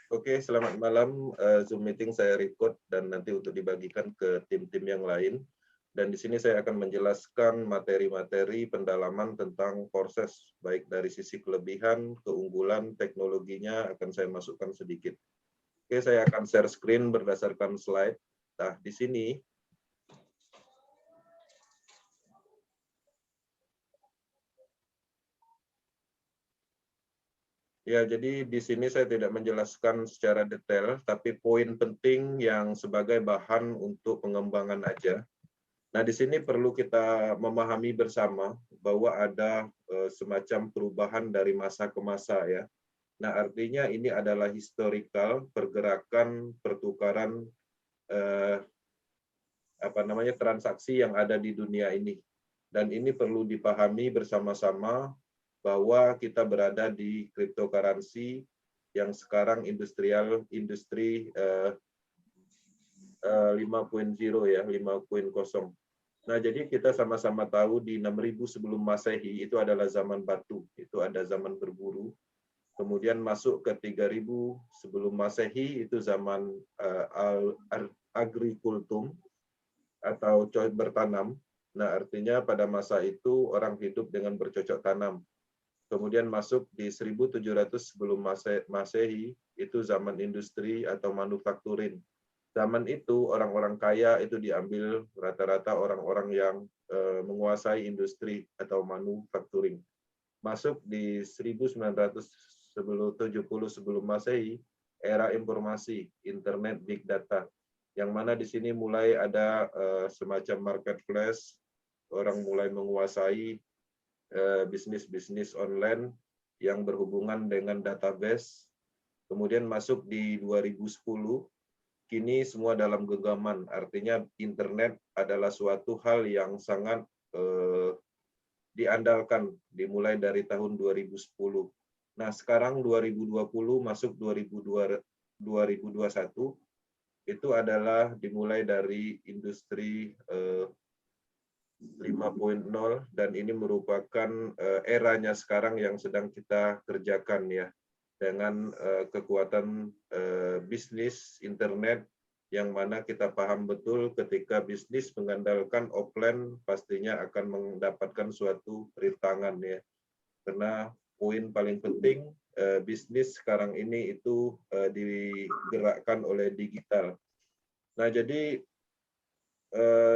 Oke, selamat malam. Zoom meeting saya record dan nanti untuk dibagikan ke tim-tim yang lain. Dan di sini saya akan menjelaskan materi-materi pendalaman tentang proses, baik dari sisi kelebihan, keunggulan, teknologinya akan saya masukkan sedikit. Oke, saya akan share screen berdasarkan slide. Nah, di sini ya, jadi di sini saya tidak menjelaskan secara detail, tapi poin penting yang sebagai bahan untuk pengembangan aja. Nah, di sini perlu kita memahami bersama bahwa ada semacam perubahan dari masa ke masa ya. Nah, artinya ini adalah historical pergerakan pertukaran transaksi yang ada di dunia ini. Dan ini perlu dipahami bersama-sama bahwa kita berada di cryptocurrency yang sekarang industri 5.0 ya, 5.0. Nah, jadi kita sama-sama tahu di 6.000 sebelum Masehi itu adalah zaman batu, itu ada zaman berburu. Kemudian masuk ke 3.000 sebelum Masehi itu zaman agrikultum atau bertanam. Nah, artinya pada masa itu orang hidup dengan bercocok tanam. Kemudian masuk di 1.700 sebelum Masehi itu zaman industri atau manufakturing. Zaman itu orang-orang kaya itu diambil rata-rata orang-orang yang menguasai industri atau manufacturing. Masuk di 1970 sebelum Masehi, era informasi, internet, big data. Yang mana di sini mulai ada semacam marketplace, orang mulai menguasai bisnis-bisnis online yang berhubungan dengan database. Kemudian masuk di 2010, kini semua dalam genggaman, artinya internet adalah suatu hal yang sangat diandalkan dimulai dari tahun 2010. Nah, sekarang 2020 masuk 2021 itu adalah dimulai dari industri 5.0 dan ini merupakan eranya sekarang yang sedang kita kerjakan ya, dengan kekuatan bisnis internet yang mana kita paham betul ketika bisnis mengandalkan offline pastinya akan mendapatkan suatu rintangan ya. Karena poin paling penting bisnis sekarang ini itu digerakkan oleh digital. Nah, jadi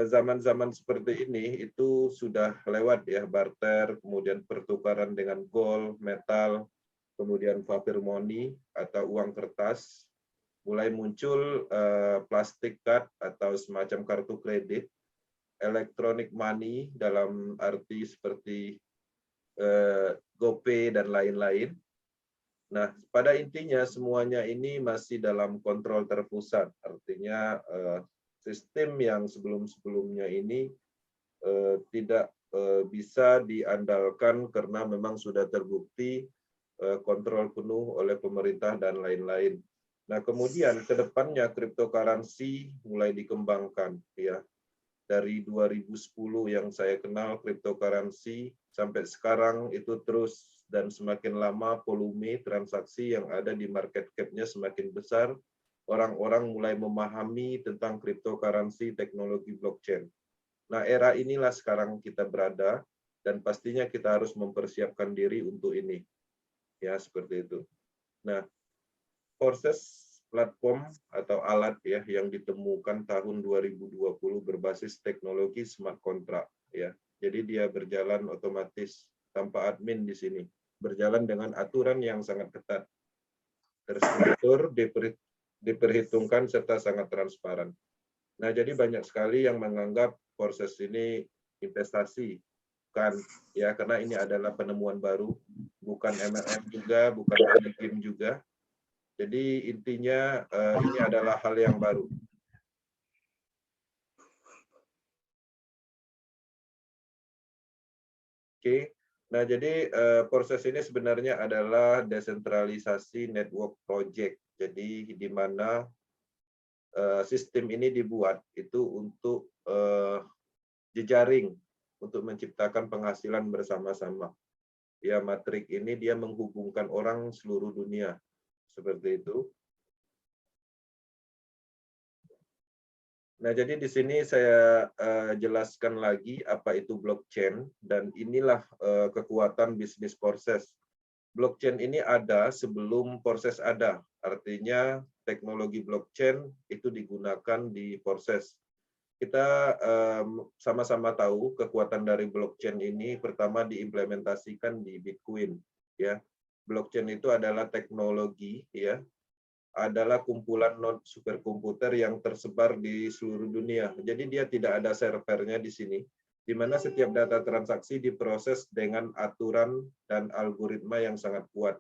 zaman-zaman seperti ini itu sudah lewat ya, barter, kemudian pertukaran dengan gold, metal, kemudian paper money atau uang kertas, mulai muncul plastik card atau semacam kartu kredit, electronic money dalam arti seperti GoPay dan lain-lain. Nah, pada intinya semuanya ini masih dalam kontrol terpusat, artinya sistem yang sebelum-sebelumnya ini tidak bisa diandalkan karena memang sudah terbukti kontrol penuh oleh pemerintah dan lain-lain. Nah, kemudian ke depannya cryptocurrency mulai dikembangkan ya. Dari 2010 yang saya kenal cryptocurrency sampai sekarang itu terus dan semakin lama volume transaksi yang ada di market cap-nya semakin besar. Orang-orang mulai memahami tentang cryptocurrency teknologi blockchain. Nah, era inilah sekarang kita berada dan pastinya kita harus mempersiapkan diri untuk ini. Ya, seperti itu. Nah, proses platform atau alat ya yang ditemukan tahun 2020 berbasis teknologi smart contract ya. Jadi dia berjalan otomatis tanpa admin di sini. Berjalan dengan aturan yang sangat ketat. Terstruktur, diperhitungkan serta sangat transparan. Nah, jadi banyak sekali yang menganggap proses ini investasi, bukan ya, karena ini adalah penemuan baru, bukan MLM juga, bukan game juga. Jadi intinya ini adalah hal yang baru. Oke, nah jadi proses ini sebenarnya adalah desentralisasi network project. Jadi di mana sistem ini dibuat itu untuk jejaring untuk menciptakan penghasilan bersama-sama. Ya, Matrix ini dia menghubungkan orang seluruh dunia seperti itu. Nah, jadi di sini saya jelaskan lagi apa itu blockchain, dan inilah kekuatan bisnis proses. Blockchain ini ada sebelum proses ada. Artinya teknologi blockchain itu digunakan di proses. Kita sama-sama tahu kekuatan dari blockchain ini pertama diimplementasikan di Bitcoin, ya. Blockchain itu adalah teknologi, ya, adalah kumpulan node superkomputer yang tersebar di seluruh dunia. Jadi dia tidak ada servernya di sini, di mana setiap data transaksi diproses dengan aturan dan algoritma yang sangat kuat.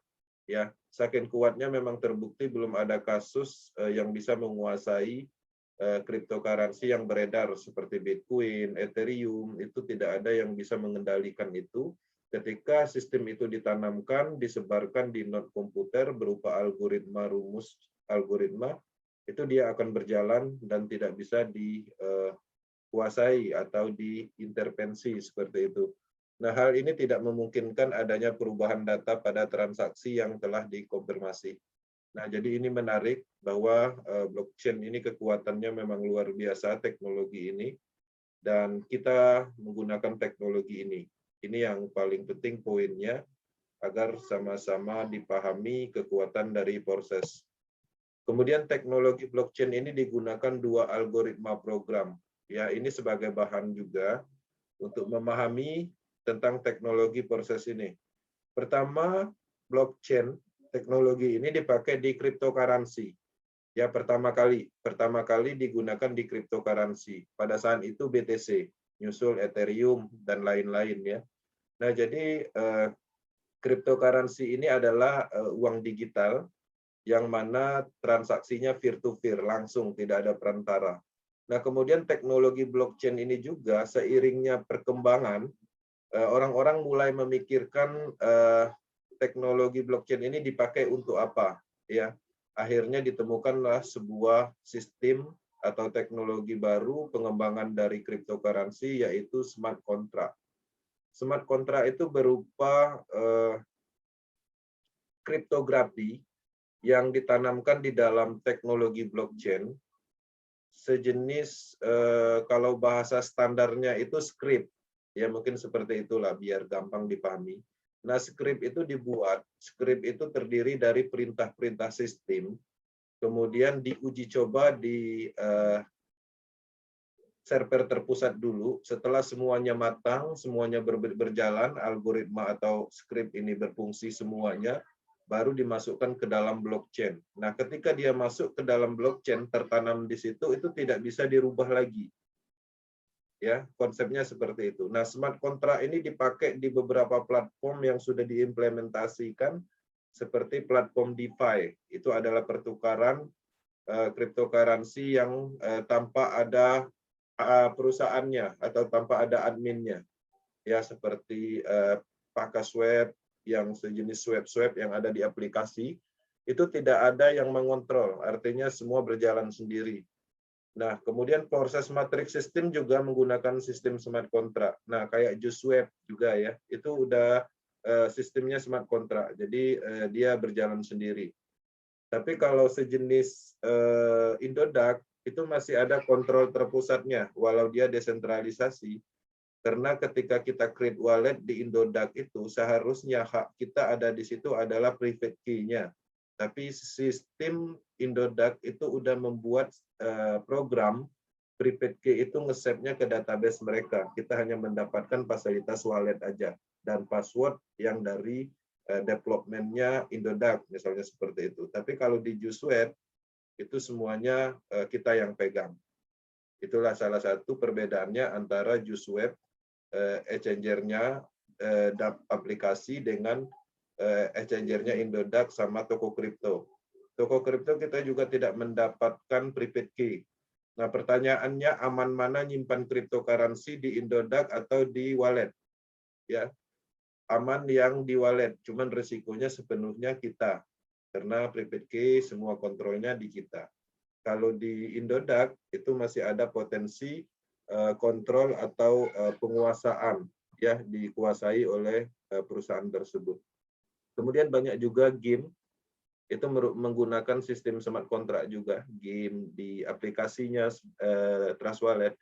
Ya, saking kuatnya memang terbukti belum ada kasus yang bisa menguasai cryptocurrency yang beredar seperti Bitcoin, Ethereum, itu tidak ada yang bisa mengendalikan itu. Ketika sistem itu ditanamkan, disebarkan di node komputer berupa algoritma rumus algoritma, itu dia akan berjalan dan tidak bisa dikuasai atau diintervensi seperti itu. Nah, hal ini tidak memungkinkan adanya perubahan data pada transaksi yang telah dikonfirmasi. Nah, jadi ini menarik bahwa blockchain ini kekuatannya memang luar biasa teknologi ini, dan kita menggunakan teknologi ini. Ini yang paling penting poinnya, agar sama-sama dipahami kekuatan dari proses. Kemudian teknologi blockchain ini digunakan dua algoritma program. Ya, ini sebagai bahan juga untuk memahami tentang teknologi proses ini. Pertama, blockchain teknologi ini dipakai di cryptocurrency. Ya, pertama kali digunakan di cryptocurrency. Pada saat itu BTC, nyusul Ethereum dan lain-lain, ya. Nah, jadi cryptocurrency ini adalah uang digital yang mana transaksinya peer-to-peer, langsung, tidak ada perantara. Nah, kemudian teknologi blockchain ini juga seiringnya perkembangan, orang-orang mulai memikirkan teknologi blockchain ini dipakai untuk apa, ya. Akhirnya ditemukanlah sebuah sistem atau teknologi baru pengembangan dari cryptocurrency, yaitu smart contract. Smart contract itu berupa kriptografi yang ditanamkan di dalam teknologi blockchain, sejenis kalau bahasa standarnya itu script, ya mungkin seperti itulah biar gampang dipahami. Nah, script itu terdiri dari perintah-perintah sistem, kemudian diuji coba di server terpusat dulu. Setelah semuanya matang, semuanya berjalan, algoritma atau script ini berfungsi semuanya, baru dimasukkan ke dalam blockchain. Nah, ketika dia masuk ke dalam blockchain, tertanam di situ, itu tidak bisa dirubah lagi. Ya, konsepnya seperti itu. Nah, smart contract ini dipakai di beberapa platform yang sudah diimplementasikan, seperti platform DeFi. Itu adalah pertukaran cryptocurrency yang tanpa ada perusahaannya atau tanpa ada adminnya. Ya, seperti Pakaswap, yang sejenis swap yang ada di aplikasi, itu tidak ada yang mengontrol, artinya semua berjalan sendiri. Nah, kemudian proses matrix system juga menggunakan sistem smart contract. Nah, kayak JuiceWeb juga, ya, itu udah sistemnya smart contract, jadi dia berjalan sendiri. Tapi kalau sejenis Indodax, itu masih ada kontrol terpusatnya, walau dia desentralisasi. Karena ketika kita create wallet di Indodax itu, seharusnya hak kita ada di situ adalah private key-nya. Tapi sistem Indodax itu udah membuat program private key itu nge-save-nya ke database mereka. Kita hanya mendapatkan fasilitas wallet aja dan password yang dari development-nya Indodax, misalnya seperti itu. Tapi kalau di JuiceWeb, itu semuanya kita yang pegang. Itulah salah satu perbedaannya antara JuiceWeb exchanger-nya aplikasi dengan exchanger-nya Indodax sama toko kripto. Toko kripto kita juga tidak mendapatkan private key. Nah, pertanyaannya, aman mana nyimpan cryptocurrency di Indodax atau di wallet? Ya, aman yang di wallet, cuman resikonya sepenuhnya kita. Karena private key semua kontrolnya di kita. Kalau di Indodax itu masih ada potensi kontrol atau penguasaan, ya, dikuasai oleh perusahaan tersebut. Kemudian banyak juga game itu menggunakan sistem smart contract juga. Game di aplikasinya Trust Wallet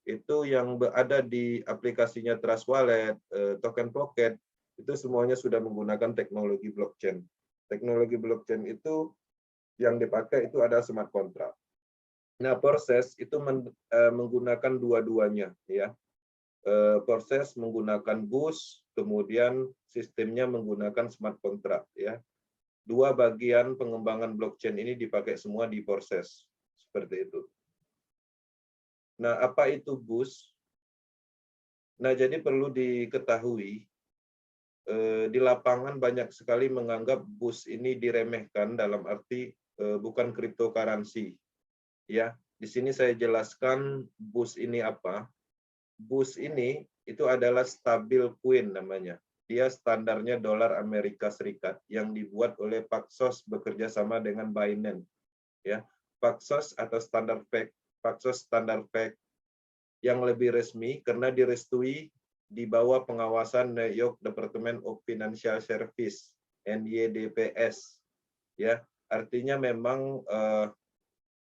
itu yang ada di aplikasinya Trust Wallet, Token Pocket, itu semuanya sudah menggunakan teknologi blockchain. Teknologi blockchain itu yang dipakai itu ada smart contract. Nah, proses itu menggunakan dua-duanya, ya. Proses menggunakan BUS, kemudian sistemnya menggunakan smart contract, ya. Dua bagian pengembangan blockchain ini dipakai semua di proses seperti itu. Nah, apa itu BUS? Nah, jadi perlu diketahui di lapangan banyak sekali menganggap BUS ini diremehkan dalam arti bukan cryptocurrency. Ya, di sini saya jelaskan BUS ini apa. BUS ini itu adalah stabil coin namanya. Dia standarnya dolar Amerika Serikat yang dibuat oleh Paxos bekerja sama dengan Binance. Ya, Paxos atau Paxos Standard Peg yang lebih resmi karena direstui di bawah pengawasan New York Department of Financial Service (NYDPS). Ya, artinya memang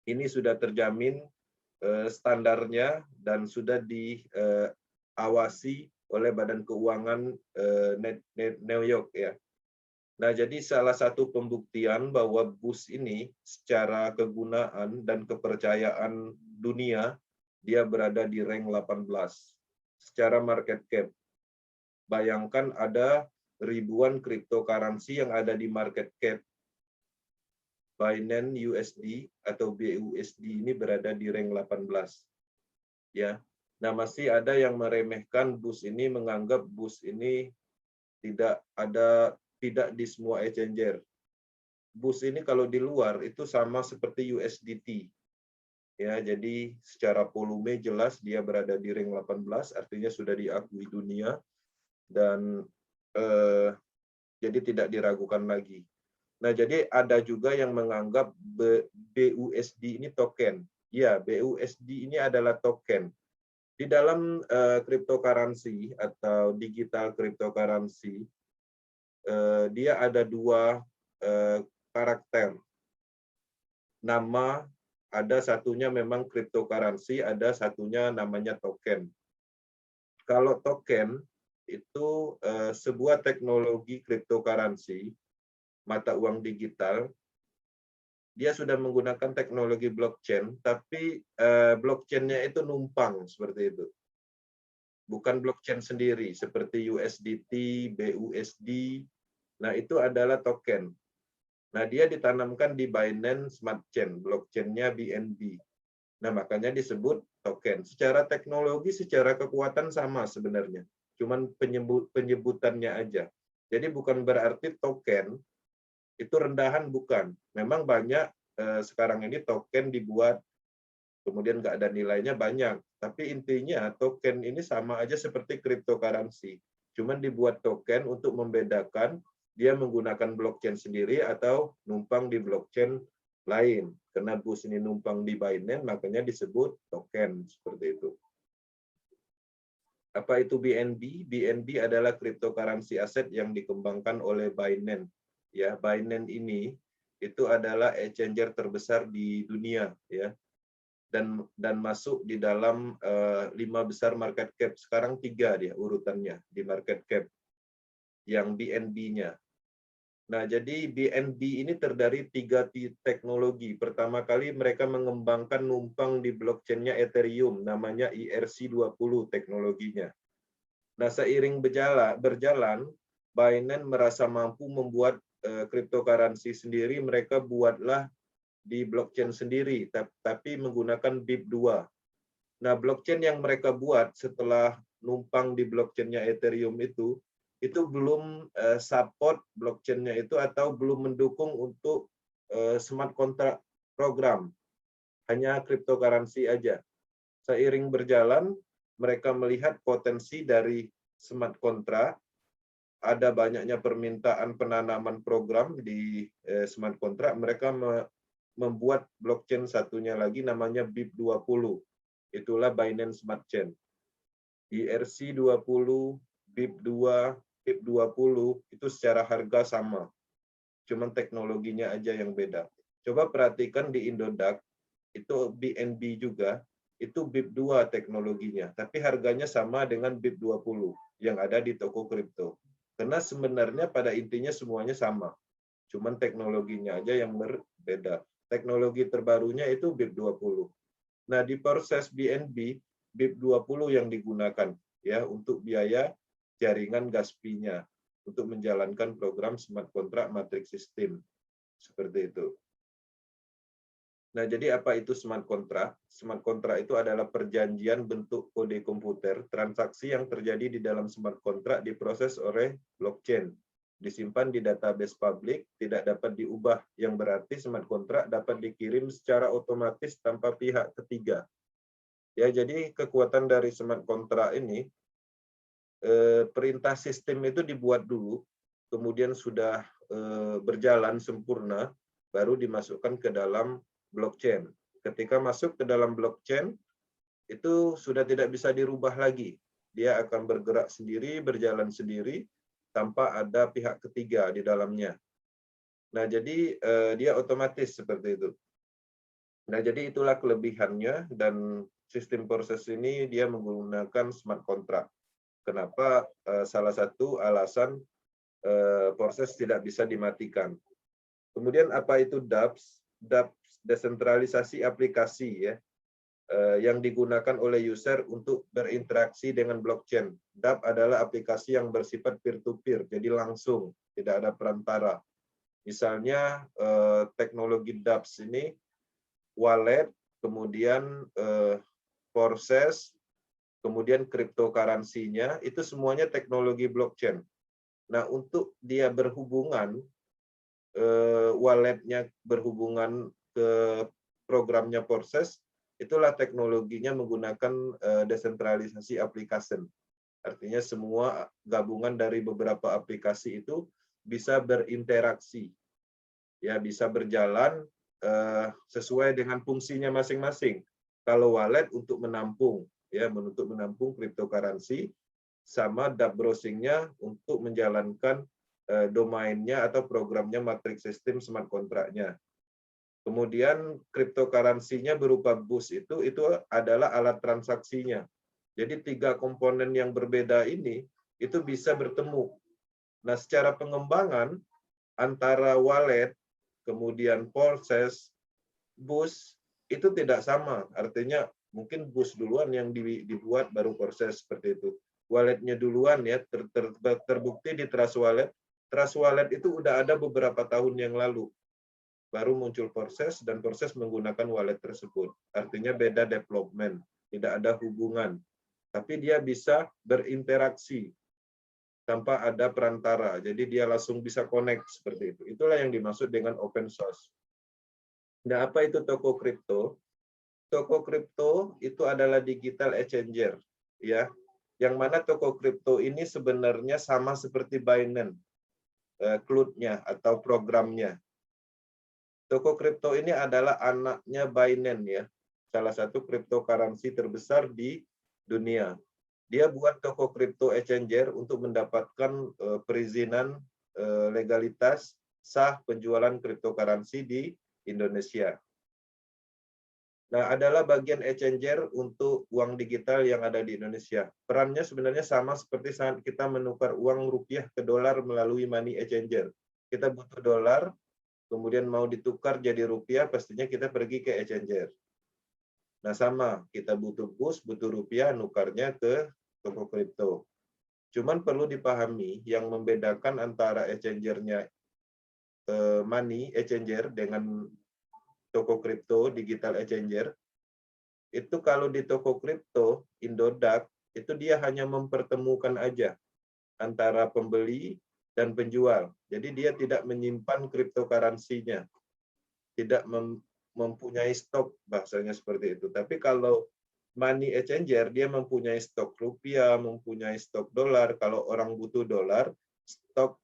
ini sudah terjamin standarnya dan sudah diawasi oleh Badan Keuangan New York, ya. Nah, jadi salah satu pembuktian bahwa BUS ini secara kegunaan dan kepercayaan dunia dia berada di rank 18 secara market cap. Bayangkan ada ribuan cryptocurrency yang ada di market cap. Binance USD atau BUSD ini berada di rank 18. Ya. Nah, masih ada yang meremehkan BUS ini, menganggap BUS ini tidak di semua exchanger. BUS ini kalau di luar itu sama seperti USDT. Ya, jadi secara volume jelas dia berada di rank 18, artinya sudah diakui dunia dan jadi tidak diragukan lagi. Nah, jadi ada juga yang menganggap BUSD ini token. Ya, BUSD ini adalah token. Di dalam cryptocurrency atau digital cryptocurrency, dia ada dua karakter. Nama, ada satunya memang cryptocurrency, ada satunya namanya token. Kalau token itu sebuah teknologi cryptocurrency, mata uang digital, dia sudah menggunakan teknologi blockchain, tapi blockchain-nya itu numpang seperti itu. Bukan blockchain sendiri, seperti USDT, BUSD. Nah, itu adalah token. Nah, dia ditanamkan di Binance Smart Chain, blockchain-nya BNB. Nah, makanya disebut token. Secara teknologi, secara kekuatan sama sebenarnya. Cuman penyebutannya aja. Jadi bukan berarti token itu rendahan, bukan. Memang banyak sekarang ini token dibuat, kemudian nggak ada nilainya banyak. Tapi intinya token ini sama aja seperti cryptocurrency. Cuman dibuat token untuk membedakan dia menggunakan blockchain sendiri atau numpang di blockchain lain. Karena BUS ini numpang di Binance, makanya disebut token seperti itu. Apa itu BNB? BNB adalah cryptocurrency aset yang dikembangkan oleh Binance. Ya, Binance ini itu adalah exchanger terbesar di dunia, ya, dan masuk di dalam 5 besar market cap. Sekarang 3 dia urutannya di market cap yang BNB-nya. Nah, jadi BNB ini terdiri 3 teknologi. Pertama kali mereka mengembangkan numpang di blockchain-nya Ethereum, namanya ERC20 teknologinya. Nah, seiring berjalan, Binance merasa mampu membuat cryptocurrency sendiri, mereka buatlah di blockchain sendiri, tapi menggunakan BIP2. Nah, blockchain yang mereka buat setelah numpang di blockchain-nya Ethereum itu belum support blockchain-nya itu atau belum mendukung untuk smart contract program. Hanya cryptocurrency aja. Seiring berjalan, mereka melihat potensi dari smart contract, ada banyaknya permintaan penanaman program di smart contract, mereka membuat blockchain satunya lagi namanya BIP20. Itulah Binance Smart Chain. ERC20, BIP2, BIP20 itu secara harga sama. cuman teknologinya aja yang beda. Coba perhatikan di Indodax, itu BNB juga, itu BIP2 teknologinya, tapi harganya sama dengan BIP20 yang ada di toko kripto. Karena sebenarnya pada intinya semuanya sama, cuman teknologinya aja yang berbeda. Teknologi terbarunya itu BIP20. Nah, di proses BNB, BIP20 yang digunakan ya untuk biaya jaringan gas fee-nya untuk menjalankan program smart contract matrix system. Seperti itu. Nah, jadi apa itu smart contract? Smart contract itu adalah perjanjian bentuk kode komputer, transaksi yang terjadi di dalam smart contract diproses oleh blockchain, disimpan di database publik, tidak dapat diubah, yang berarti smart contract dapat dikirim secara otomatis tanpa pihak ketiga. Ya, jadi kekuatan dari smart contract ini, perintah sistem itu dibuat dulu, kemudian sudah berjalan sempurna, baru dimasukkan ke dalam blockchain. Ketika masuk ke dalam blockchain, itu sudah tidak bisa dirubah lagi. Dia akan bergerak sendiri, berjalan sendiri, tanpa ada pihak ketiga di dalamnya. Nah, jadi dia otomatis seperti itu. Nah, jadi itulah kelebihannya, dan sistem proses ini dia menggunakan smart contract. Kenapa salah satu alasan proses tidak bisa dimatikan. Kemudian apa itu dApps? dApps desentralisasi aplikasi ya, yang digunakan oleh user untuk berinteraksi dengan blockchain. dApp adalah aplikasi yang bersifat peer-to-peer, jadi langsung, tidak ada perantara. Misalnya teknologi dApps ini, wallet, kemudian proses, kemudian cryptocurrency-nya, itu semuanya teknologi blockchain. Nah, untuk dia berhubungan, walletnya berhubungan ke programnya proses, itulah teknologinya menggunakan desentralisasi application. Artinya semua gabungan dari beberapa aplikasi itu bisa berinteraksi, ya bisa berjalan sesuai dengan fungsinya masing-masing. Kalau wallet untuk menampung, ya untuk menampung cryptocurrency, sama dApp browsing-nya untuk menjalankan domainnya atau programnya matrix system smart contract-nya. Kemudian cryptocurrency-nya berupa BUS itu adalah alat transaksinya. Jadi 3 komponen yang berbeda ini itu bisa bertemu. Nah, secara pengembangan antara wallet, kemudian proses, BUS itu tidak sama. Artinya mungkin BUS duluan yang dibuat baru proses seperti itu. Walletnya duluan ya, terbukti di Trust Wallet. Trust Wallet itu udah ada beberapa tahun yang lalu. Baru muncul proses, dan proses menggunakan wallet tersebut. Artinya beda development, tidak ada hubungan. Tapi dia bisa berinteraksi tanpa ada perantara. Jadi dia langsung bisa connect seperti itu. Itulah yang dimaksud dengan open source. Nah, apa itu toko kripto? Toko kripto itu adalah digital exchanger, ya. Yang mana toko kripto ini sebenarnya sama seperti Binance, cloud-nya atau programnya. Toko kripto ini adalah anaknya Binance ya, salah satu cryptocurrency terbesar di dunia. Dia buat toko kripto exchanger untuk mendapatkan perizinan legalitas sah penjualan cryptocurrency di Indonesia. Nah, adalah bagian exchanger untuk uang digital yang ada di Indonesia. Perannya sebenarnya sama seperti saat kita menukar uang rupiah ke dolar melalui money exchanger. Kita butuh dolar, kemudian mau ditukar jadi rupiah, pastinya kita pergi ke exchanger. Nah, sama, kita butuh BUS, butuh rupiah, nukarnya ke toko kripto. Cuman perlu dipahami, yang membedakan antara exchanger-nya money exchanger dengan toko kripto, digital exchanger, itu kalau di toko kripto, Indodax, itu dia hanya mempertemukan aja antara pembeli dan penjual. Jadi dia tidak menyimpan cryptocurrency-nya, tidak mempunyai stok, bahasanya seperti itu. Tapi kalau money exchanger, dia mempunyai stok rupiah, mempunyai stok dolar. Kalau orang butuh dolar, stok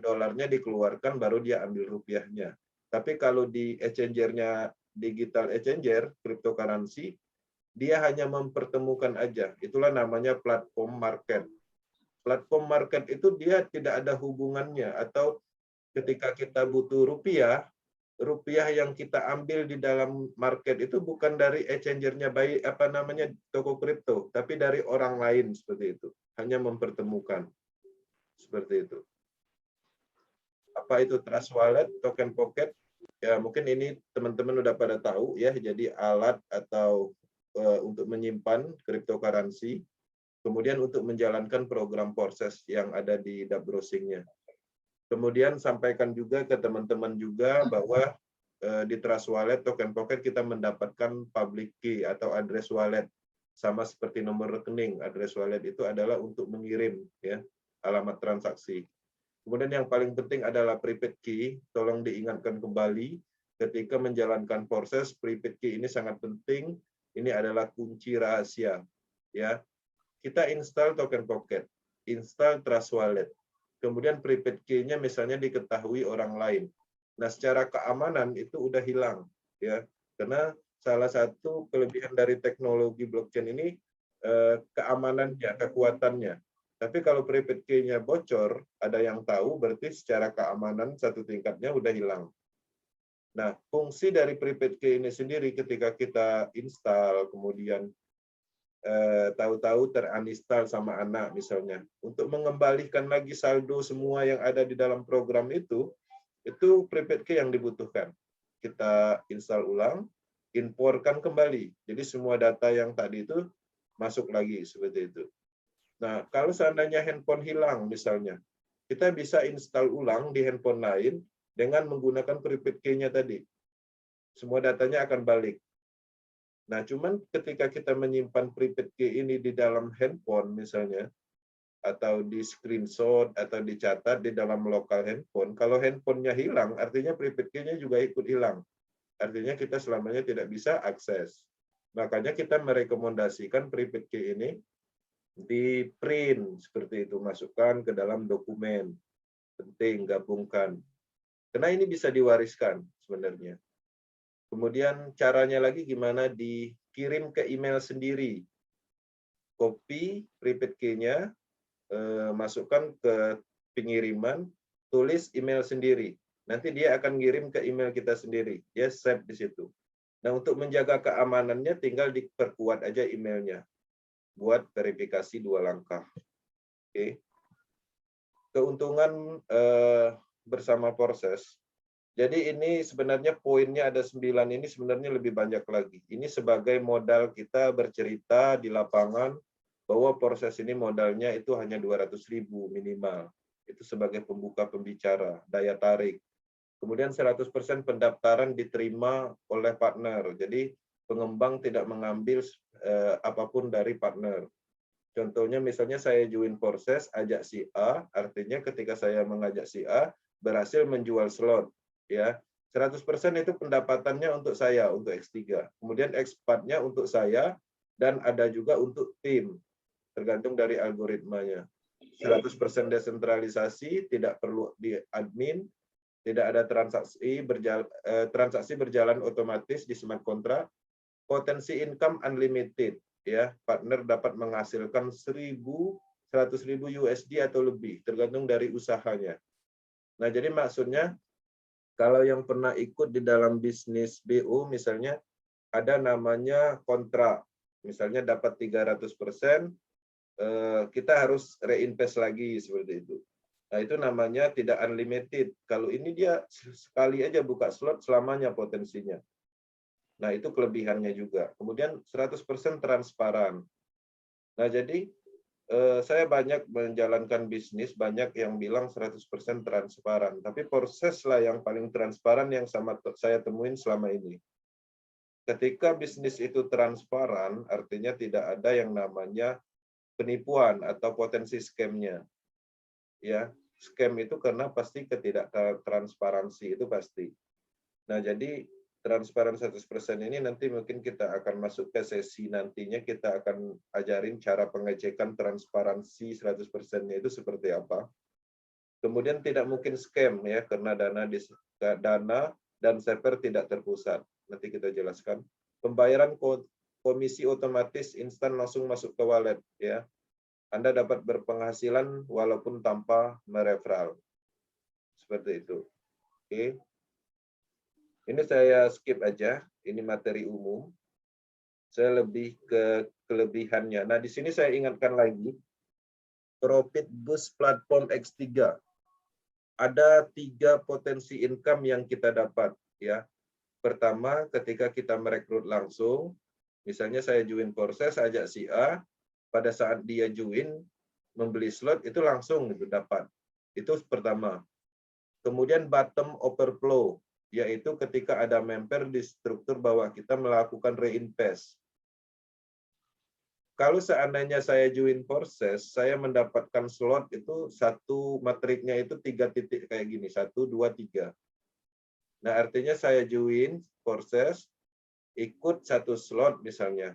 dolarnya dikeluarkan, baru dia ambil rupiahnya. Tapi kalau di exchanger-nya digital exchanger, cryptocurrency, dia hanya mempertemukan aja. Itulah namanya platform market. Platform market itu dia tidak ada hubungannya atau ketika kita butuh rupiah, rupiah yang kita ambil di dalam market itu bukan dari exchanger-nya baik apa namanya toko kripto, tapi dari orang lain seperti itu. Hanya mempertemukan seperti itu. Apa itu Trust Wallet, Token Pocket? Ya mungkin ini teman-teman udah pada tahu ya. Jadi alat atau untuk menyimpan cryptocurrency, kemudian untuk menjalankan program proses yang ada di dApp browsing-nya. Kemudian sampaikan juga ke teman-teman juga bahwa di Trust Wallet, Token Pocket kita mendapatkan public key atau address wallet. Sama seperti nomor rekening, address wallet itu adalah untuk mengirim ya alamat transaksi. Kemudian yang paling penting adalah prepaid key. Tolong diingatkan kembali ketika menjalankan proses prepaid key ini sangat penting. Ini adalah kunci rahasia ya. Kita install Token Pocket, install Trust Wallet. Kemudian prepaid key-nya misalnya diketahui orang lain. Nah, secara keamanan itu udah hilang ya. Karena salah satu kelebihan dari teknologi blockchain ini keamanannya, kekuatannya. Tapi kalau prepaid key-nya bocor, ada yang tahu berarti secara keamanan satu tingkatnya udah hilang. Nah, fungsi dari prepaid key ini sendiri ketika kita install kemudian tahu-tahu teraninstall sama anak misalnya. Untuk mengembalikan lagi saldo semua yang ada di dalam program itu prepaid key yang dibutuhkan. Kita install ulang, imporkan kembali. Jadi semua data yang tadi itu masuk lagi seperti itu. Nah, kalau seandainya handphone hilang misalnya, kita bisa install ulang di handphone lain dengan menggunakan prepaid key-nya tadi. Semua datanya akan balik. Nah, cuman ketika kita menyimpan prepaid key ini di dalam handphone misalnya, atau di screenshot, atau dicatat di dalam lokal handphone, kalau handphonenya hilang, artinya prepaid key-nya juga ikut hilang. Artinya kita selamanya tidak bisa akses. Makanya kita merekomendasikan prepaid key ini di print, seperti itu, masukkan ke dalam dokumen. Penting, gabungkan. Karena ini bisa diwariskan sebenarnya. Kemudian caranya lagi gimana dikirim ke email sendiri. Copy prepaid key-nya, masukkan ke pengiriman, tulis email sendiri. Nanti dia akan ngirim ke email kita sendiri. Dia save di situ. Nah, untuk menjaga keamanannya tinggal diperkuat aja emailnya. Buat verifikasi 2 langkah. Oke. Keuntungan bersama proses. Jadi ini sebenarnya poinnya ada 9 ini sebenarnya lebih banyak lagi. Ini sebagai modal kita bercerita di lapangan bahwa proses ini modalnya itu hanya 200.000 minimal. Itu sebagai pembuka pembicara, daya tarik. Kemudian 100% pendaftaran diterima oleh partner. Jadi pengembang tidak mengambil apapun dari partner. Contohnya misalnya saya join proses, ajak si A, artinya ketika saya mengajak si A, berhasil menjual slot. Ya, 100% itu pendapatannya untuk saya, untuk X3. Kemudian X4-nya untuk saya, dan ada juga untuk tim, tergantung dari algoritmanya. 100% desentralisasi, tidak perlu di admin, tidak ada transaksi berjalan otomatis di smart contract, potensi income unlimited, ya, partner dapat menghasilkan 100.000 USD atau lebih, tergantung dari usahanya. Nah, jadi maksudnya, kalau yang pernah ikut di dalam bisnis BU misalnya ada namanya kontrak, misalnya dapat 300%, kita harus reinvest lagi seperti itu. Nah, itu namanya tidak unlimited. Kalau ini dia sekali aja buka slot selamanya potensinya. Nah, itu kelebihannya juga. Kemudian 100% transparan. Nah, jadi saya banyak menjalankan bisnis, banyak yang bilang 100% transparan. Tapi proseslah yang paling transparan yang saya temuin selama ini. Ketika bisnis itu transparan, artinya tidak ada yang namanya penipuan atau potensi scam-nya. Ya, scam itu karena pasti ketidaktransparansi, itu pasti. Nah, jadi transparan 100% ini nanti mungkin kita akan masuk ke sesi nantinya, kita akan ajarin cara pengecekan transparansi 100%-nya itu seperti apa. Kemudian tidak mungkin scam ya, karena dana dan server tidak terpusat. Nanti kita jelaskan. Pembayaran komisi otomatis instan langsung masuk ke wallet ya. Anda dapat berpenghasilan walaupun tanpa mereferral. Seperti itu. Oke. Ini saya skip aja. Ini materi umum. Saya lebih ke kelebihannya. Nah, di sini saya ingatkan lagi. Profit Boost Platform X3. Ada 3 potensi income yang kita dapat, ya. Pertama, ketika kita merekrut langsung, misalnya saya join Courses, ajak si A, pada saat dia join, membeli slot, itu langsung itu dapat. Itu pertama. Kemudian bottom overflow, yaitu ketika ada member di struktur bahwa kita melakukan reinvest. Kalau seandainya saya join Courses, saya mendapatkan slot itu satu matriknya itu 3 titik kayak gini, 1, 2, 3. Nah, artinya saya join Courses, ikut satu slot misalnya.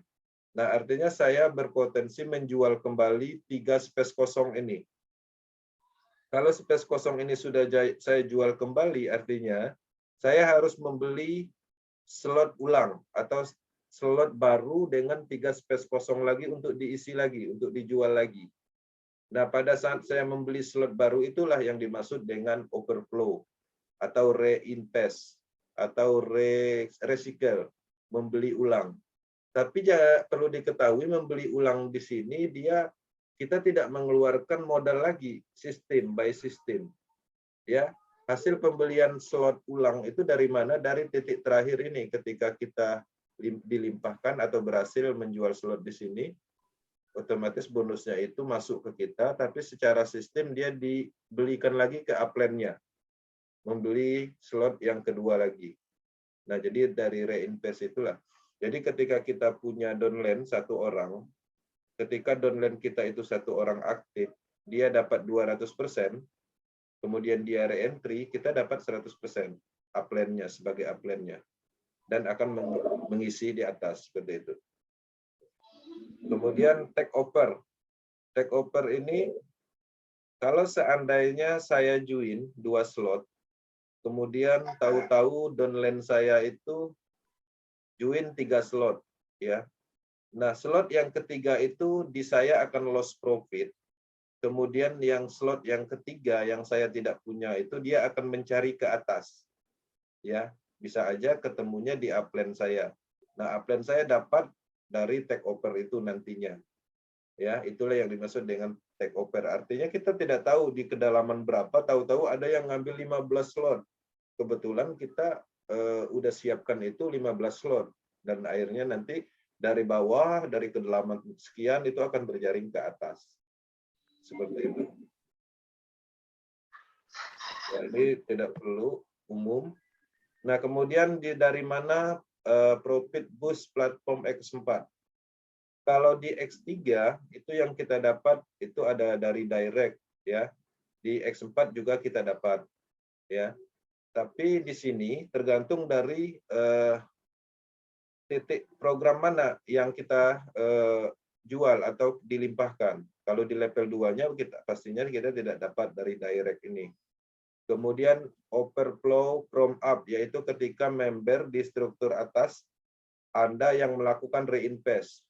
Nah, artinya saya berpotensi menjual kembali 3 space kosong ini. Kalau space kosong ini sudah saya jual kembali, artinya saya harus membeli slot ulang atau slot baru dengan 3 space kosong lagi untuk diisi lagi, untuk dijual lagi. Nah, pada saat saya membeli slot baru itulah yang dimaksud dengan overflow atau reinvest atau recycle, membeli ulang. Tapi perlu diketahui membeli ulang di sini kita tidak mengeluarkan modal lagi, sistem by sistem. Ya, hasil pembelian slot ulang itu dari mana? Dari titik terakhir ini ketika kita dilimpahkan atau berhasil menjual slot di sini, otomatis bonusnya itu masuk ke kita, tapi secara sistem dia dibelikan lagi ke upline-nya, membeli slot yang kedua lagi. Nah, jadi dari reinvest itulah. Jadi ketika kita punya downline 1 orang, ketika downline kita itu 1 orang aktif, dia dapat 200%, kemudian dia re-entry, kita dapat 100% upline-nya sebagai upline-nya. Dan akan mengisi di atas, seperti itu. Kemudian take over. Take over ini, kalau seandainya saya join 2 slot, kemudian tahu-tahu downline saya itu join 3 slot, ya. Nah, slot yang ketiga itu di saya akan loss profit. Kemudian yang slot yang ketiga yang saya tidak punya itu dia akan mencari ke atas. Ya, bisa aja ketemunya di upline saya. Nah, upline saya dapat dari take over itu nantinya. Ya, itulah yang dimaksud dengan take over. Artinya kita tidak tahu di kedalaman berapa, tahu-tahu ada yang ngambil 15 slot. Kebetulan kita udah siapkan itu 15 slot dan akhirnya nanti dari bawah, dari kedalaman sekian itu akan berjaring ke atas. Seperti itu. Ya, ini tidak perlu umum. Nah, kemudian dari mana Profit Boost Platform X4? Kalau di X3 itu yang kita dapat itu ada dari direct, ya. Di X4 juga kita dapat, ya. Tapi di sini tergantung dari titik program mana yang kita jual atau dilimpahkan. Kalau di level 2-nya pastinya kita tidak dapat dari direct ini. Kemudian overflow from up, yaitu ketika member di struktur atas Anda yang melakukan reinvest.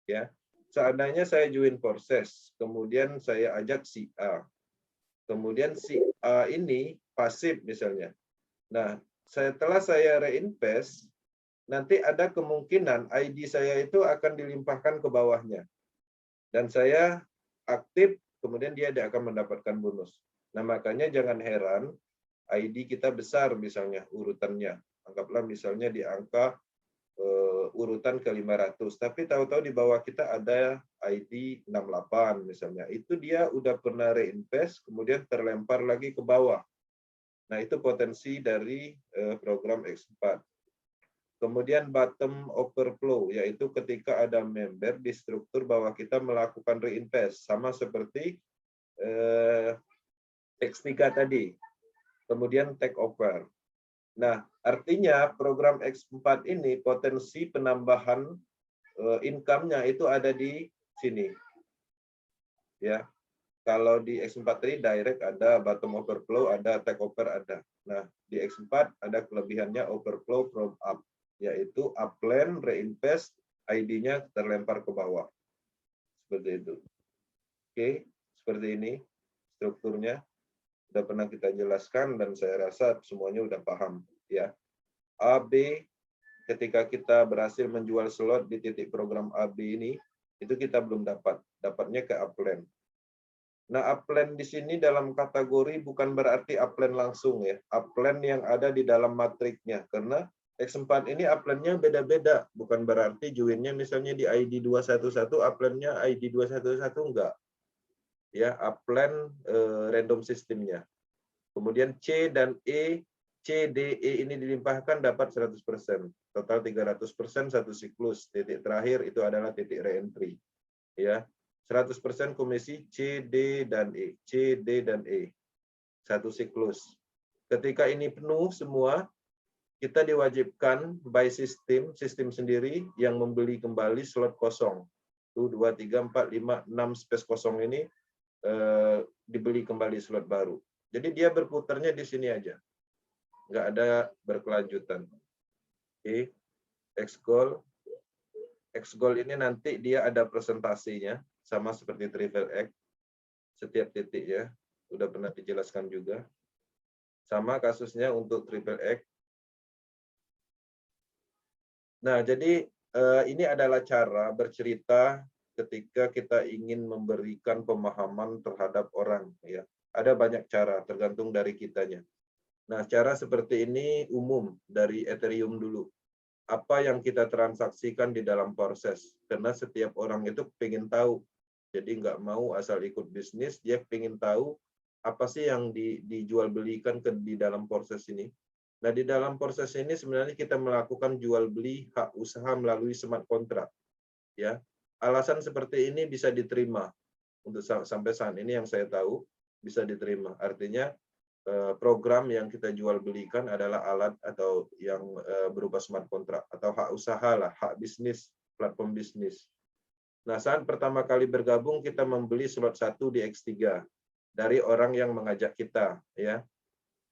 Ya, seandainya saya join Courses, kemudian saya ajak si A. Kemudian si A ini pasif misalnya. Nah, setelah saya reinvest, nanti ada kemungkinan ID saya itu akan dilimpahkan ke bawahnya. Dan saya aktif, kemudian dia akan mendapatkan bonus. Nah, makanya jangan heran ID kita besar misalnya urutannya. Anggaplah misalnya di angka urutan ke 500, tapi tahu-tahu di bawah kita ada ID 68 misalnya. Itu dia udah pernah reinvest, kemudian terlempar lagi ke bawah. Nah, itu potensi dari program X4. Kemudian bottom overflow, yaitu ketika ada member di struktur bahwa kita melakukan reinvest, sama seperti X3 tadi. Kemudian take over. Nah, artinya program X4 ini potensi penambahan income-nya itu ada di sini. Ya. Kalau di X4 tadi direct ada, bottom overflow ada, take over ada. Nah, di X4 ada kelebihannya overflow from up, yaitu upline, reinvest, ID-nya terlempar ke bawah. Seperti itu. Oke, seperti ini strukturnya. Sudah pernah kita jelaskan dan saya rasa semuanya udah paham ya. A, B, ketika kita berhasil menjual slot di titik program AB ini, itu kita belum dapat. Dapatnya ke upland. Nah, upland di sini dalam kategori bukan berarti upland langsung ya. Upland yang ada di dalam matriknya. Karena X4 ini uplandnya beda-beda. Bukan berarti joinnya misalnya di ID 211, uplandnya ID 211 enggak. Ya, upland random sistemnya. Kemudian C dan E, C, D, E ini dilimpahkan dapat 100%. Total 300% satu siklus. Titik terakhir itu adalah titik reentry. Ya, 100% komisi C, D, dan E. C, D, dan E. Satu siklus. Ketika ini penuh semua, kita diwajibkan by sistem sendiri yang membeli kembali slot kosong. 1, 2, 3, 4, 5, 6 space kosong ini dibeli kembali slot baru. Jadi dia berputarnya di sini aja. Nggak ada berkelanjutan. Oke. X-Goal. X-Goal ini nanti dia ada presentasinya. Sama seperti Triple X. Setiap titiknya. Udah pernah dijelaskan juga. Sama kasusnya untuk Triple X. Nah, jadi ini adalah cara bercerita ketika kita ingin memberikan pemahaman terhadap orang. Ya, ada banyak cara, tergantung dari kitanya. Nah, cara seperti ini umum dari Ethereum dulu. Apa yang kita transaksikan di dalam proses. Karena setiap orang itu pengen tahu. Jadi nggak mau asal ikut bisnis, dia pengen tahu apa sih yang dijual belikan di dalam proses ini. Nah, di dalam proses ini sebenarnya kita melakukan jual beli hak usaha melalui smart contract. Ya, alasan seperti ini bisa diterima untuk sampai saat ini yang saya tahu bisa diterima. Artinya program yang kita jual belikan adalah alat atau yang berupa smart contract atau hak usaha lah, hak bisnis, platform bisnis. Nah, saat pertama kali bergabung kita membeli slot 1 di X3 dari orang yang mengajak kita, ya.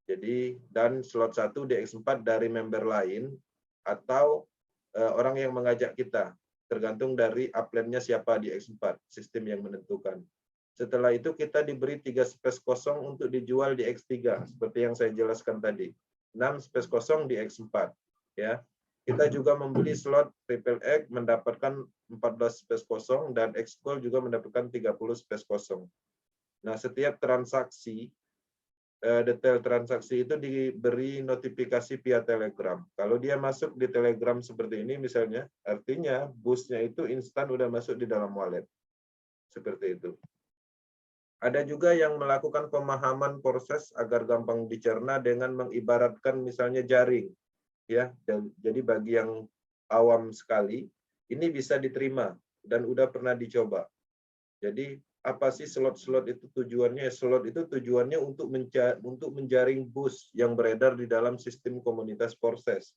Jadi dan slot 1 di X4 dari member lain atau orang yang mengajak kita, tergantung dari upline-nya siapa di X4, sistem yang menentukan. Setelah itu kita diberi 3 space kosong untuk dijual di X3, seperti yang saya jelaskan tadi. 6 space kosong di X4. Ya. Kita juga membeli slot Triple X mendapatkan 14 space kosong dan X-Gold juga mendapatkan 30 space kosong. Nah, setiap transaksi, detail transaksi itu diberi notifikasi via Telegram. Kalau dia masuk di Telegram seperti ini misalnya, artinya boost-nya itu instan udah masuk di dalam wallet. Seperti itu. Ada juga yang melakukan pemahaman proses agar gampang dicerna dengan mengibaratkan misalnya jaring. Ya, jadi bagi yang awam sekali, ini bisa diterima dan udah pernah dicoba. Jadi apa sih slot-slot itu tujuannya? Slot itu tujuannya untuk menjaring boost yang beredar di dalam sistem komunitas proses.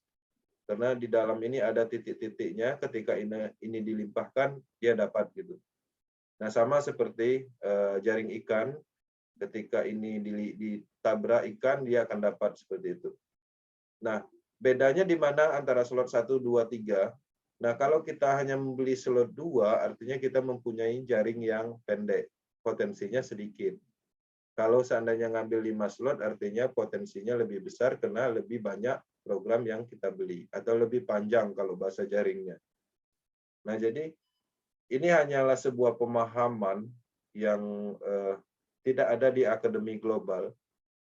Karena di dalam ini ada titik-titiknya, ketika ini dilimpahkan, dia dapat gitu. Nah, sama seperti jaring ikan, ketika ini ditabrak ikan, dia akan dapat seperti itu. Nah, bedanya di mana antara slot 1, 2, 3? Nah, kalau kita hanya membeli slot 2, artinya kita mempunyai jaring yang pendek, potensinya sedikit. Kalau seandainya ngambil 5 slot, artinya potensinya lebih besar karena lebih banyak program yang kita beli, atau lebih panjang kalau bahasa jaringnya. Nah, jadi ini hanyalah sebuah pemahaman yang tidak ada di akademi global,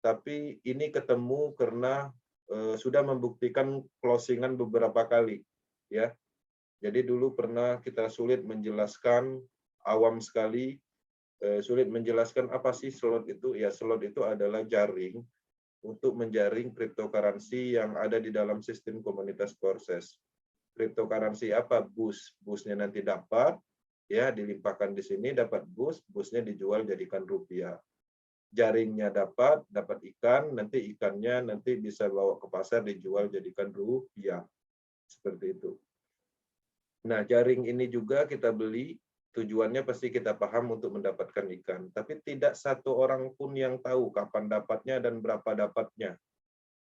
tapi ini ketemu karena sudah membuktikan closingan beberapa kali, ya. Jadi dulu pernah kita sulit menjelaskan, awam sekali, sulit menjelaskan apa sih slot itu. Ya, slot itu adalah jaring untuk menjaring cryptocurrency yang ada di dalam sistem komunitas proses. Cryptocurrency apa? Boost-nya nanti dapat, ya dilimpahkan di sini dapat boost-nya dijual jadikan rupiah. Jaringnya dapat ikan, nanti ikannya nanti bisa bawa ke pasar dijual jadikan rupiah. Seperti itu. Nah, jaring ini juga kita beli, tujuannya pasti kita paham untuk mendapatkan ikan. Tapi tidak satu orang pun yang tahu kapan dapatnya dan berapa dapatnya.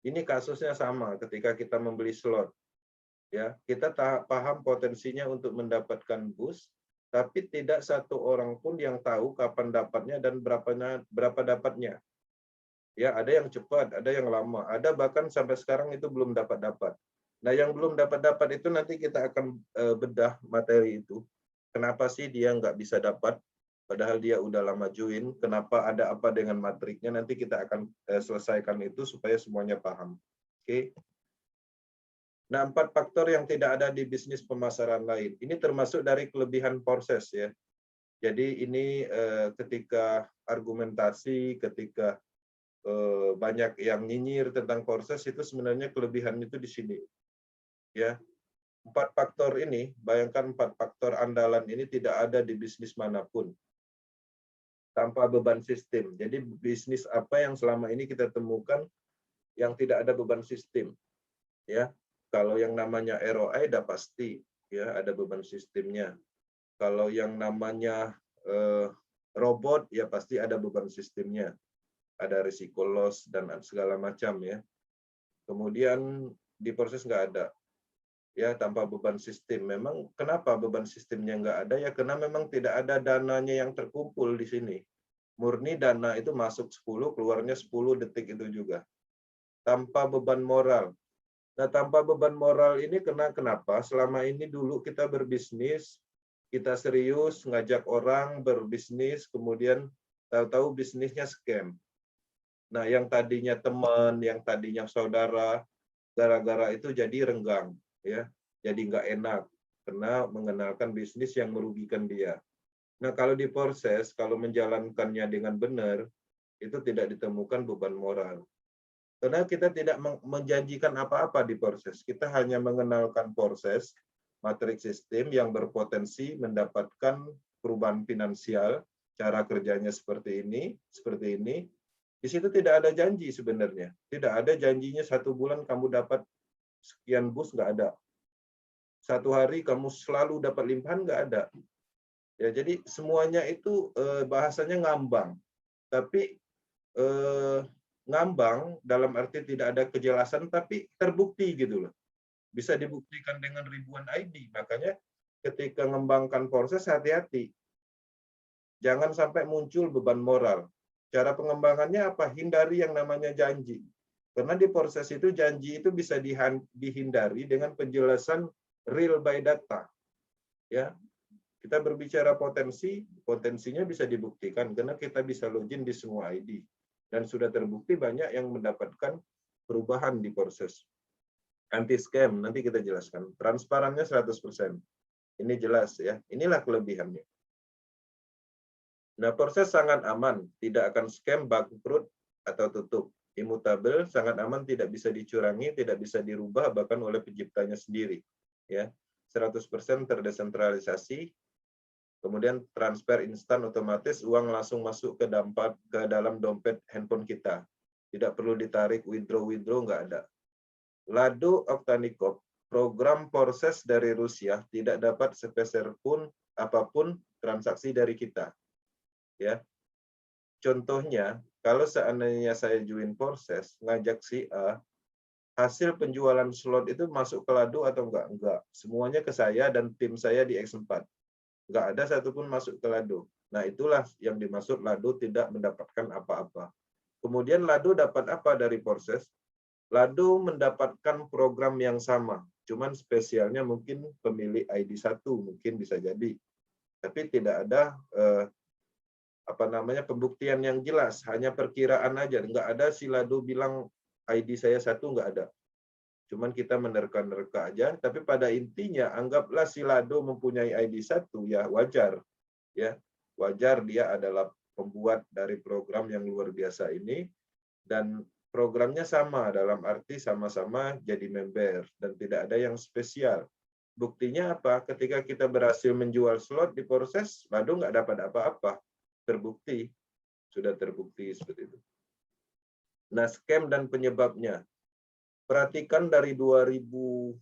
Ini kasusnya sama ketika kita membeli slot. Ya, kita paham potensinya untuk mendapatkan boost, tapi tidak satu orang pun yang tahu kapan dapatnya dan berapa dapatnya. Ya, ada yang cepat, ada yang lama, ada bahkan sampai sekarang itu belum dapat. Nah, yang belum dapat itu nanti kita akan bedah materi itu. Kenapa sih dia nggak bisa dapat? Padahal dia udah lama join. Kenapa, ada apa dengan matriknya? Nanti kita akan selesaikan itu supaya semuanya paham. Oke. Nah, 4 faktor yang tidak ada di bisnis pemasaran lain. Ini termasuk dari kelebihan proses ya. Jadi ini ketika argumentasi, ketika banyak yang nyinyir tentang proses, itu sebenarnya kelebihan itu di sini. Ya, 4 faktor ini, bayangkan 4 faktor andalan ini tidak ada di bisnis manapun tanpa beban sistem. Jadi bisnis apa yang selama ini kita temukan yang tidak ada beban sistem? Ya, kalau yang namanya ROI udah pasti ya ada beban sistemnya. Kalau yang namanya robot ya pasti ada beban sistemnya, ada risiko loss dan segala macam ya. Kemudian di proses nggak ada ya, tanpa beban sistem. Memang kenapa beban sistemnya nggak ada ya, karena memang tidak ada dananya yang terkumpul di sini. Murni dana itu masuk 10, keluarnya 10 detik itu juga. Tanpa beban moral. Nah, tanpa beban moral ini kenapa? Selama ini dulu kita berbisnis, kita serius ngajak orang berbisnis, kemudian tahu-tahu bisnisnya scam. Nah, yang tadinya teman, yang tadinya saudara, gara-gara itu jadi renggang, ya, jadi nggak enak karena mengenalkan bisnis yang merugikan dia. Nah, kalau di proses, kalau menjalankannya dengan benar, itu tidak ditemukan beban moral. Karena kita tidak menjanjikan apa-apa di proses. Kita hanya mengenalkan proses, matrik sistem yang berpotensi mendapatkan perubahan finansial, cara kerjanya seperti ini, seperti ini. Di situ tidak ada janji sebenarnya. Tidak ada janjinya 1 bulan kamu dapat sekian bus, nggak ada. 1 hari kamu selalu dapat limpahan, nggak ada. Ya, jadi semuanya itu bahasanya ngambang. Tapi ngambang dalam arti tidak ada kejelasan, tapi terbukti gitu loh. Bisa dibuktikan dengan ribuan ID. Makanya ketika mengembangkan proses, hati-hati. Jangan sampai muncul beban moral. Cara pengembangannya apa? Hindari yang namanya janji. Karena di proses itu janji itu bisa dihindari dengan penjelasan real by data. Ya, kita berbicara potensi, potensinya bisa dibuktikan karena kita bisa login di semua ID. Dan sudah terbukti banyak yang mendapatkan perubahan di proses. Anti scam, nanti kita jelaskan. Transparannya 100%. Ini jelas ya. Inilah kelebihannya. Nah, proses sangat aman, tidak akan scam, bangkrut, atau tutup. Immutable, sangat aman, tidak bisa dicurangi, tidak bisa dirubah, bahkan oleh penciptanya sendiri. Ya, 100% terdesentralisasi, kemudian transfer instan otomatis, uang langsung masuk ke dalam dompet handphone kita. Tidak perlu ditarik, withdraw, nggak ada. Lado Oktanikov, program proses dari Rusia, tidak dapat sepeser pun apapun transaksi dari kita. Ya, contohnya, kalau seandainya saya join proses, ngajak si A, hasil penjualan slot itu masuk ke Lado atau enggak? Enggak. Semuanya ke saya dan tim saya di X4. Enggak ada satupun masuk ke Lado. Nah, itulah yang dimaksud Lado tidak mendapatkan apa-apa. Kemudian Lado dapat apa dari proses? Lado mendapatkan program yang sama. Cuman spesialnya mungkin pemilik ID 1, mungkin bisa jadi. Tapi tidak ada pembuktian yang jelas, hanya perkiraan aja, nggak ada si Lado bilang ID saya 1, nggak ada. Cuman kita menerka-nerka aja, tapi pada intinya anggaplah si Lado mempunyai ID 1, ya wajar. Ya, wajar dia adalah pembuat dari program yang luar biasa ini, dan programnya sama, dalam arti sama-sama jadi member, dan tidak ada yang spesial. Buktinya apa? Ketika kita berhasil menjual slot di proses, Lado nggak dapat apa-apa. Terbukti, sudah terbukti seperti itu. Nah, scam dan penyebabnya. Perhatikan dari 2011,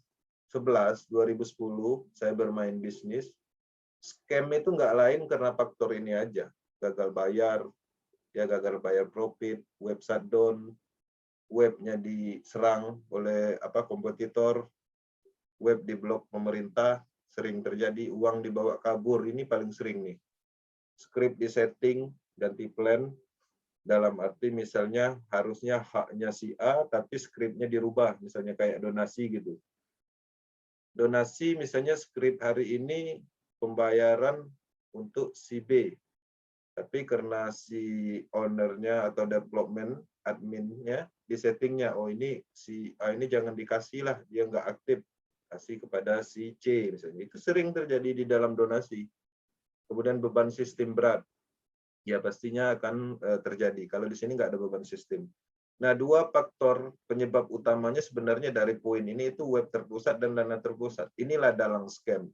2010, saya bermain bisnis. Scam itu nggak lain karena faktor ini aja. Gagal bayar, ya gagal bayar profit, website down, webnya diserang oleh kompetitor, web diblok pemerintah, sering terjadi, uang dibawa kabur, ini paling sering nih. Script di setting, ganti plan, Dalam arti misalnya harusnya haknya si A, tapi skripnya dirubah, misalnya kayak donasi gitu. Donasi misalnya skrip hari ini pembayaran untuk si B, tapi karena si ownernya atau development adminnya di settingnya, oh ini si A ini jangan dikasih lah, dia nggak aktif, kasih kepada si C misalnya. Itu sering terjadi di dalam donasi. Kemudian beban sistem berat, ya pastinya akan terjadi. Kalau di sini nggak ada beban sistem. Nah, dua faktor penyebab utamanya sebenarnya dari poin ini itu web terpusat dan dana terpusat. Inilah dalang scam.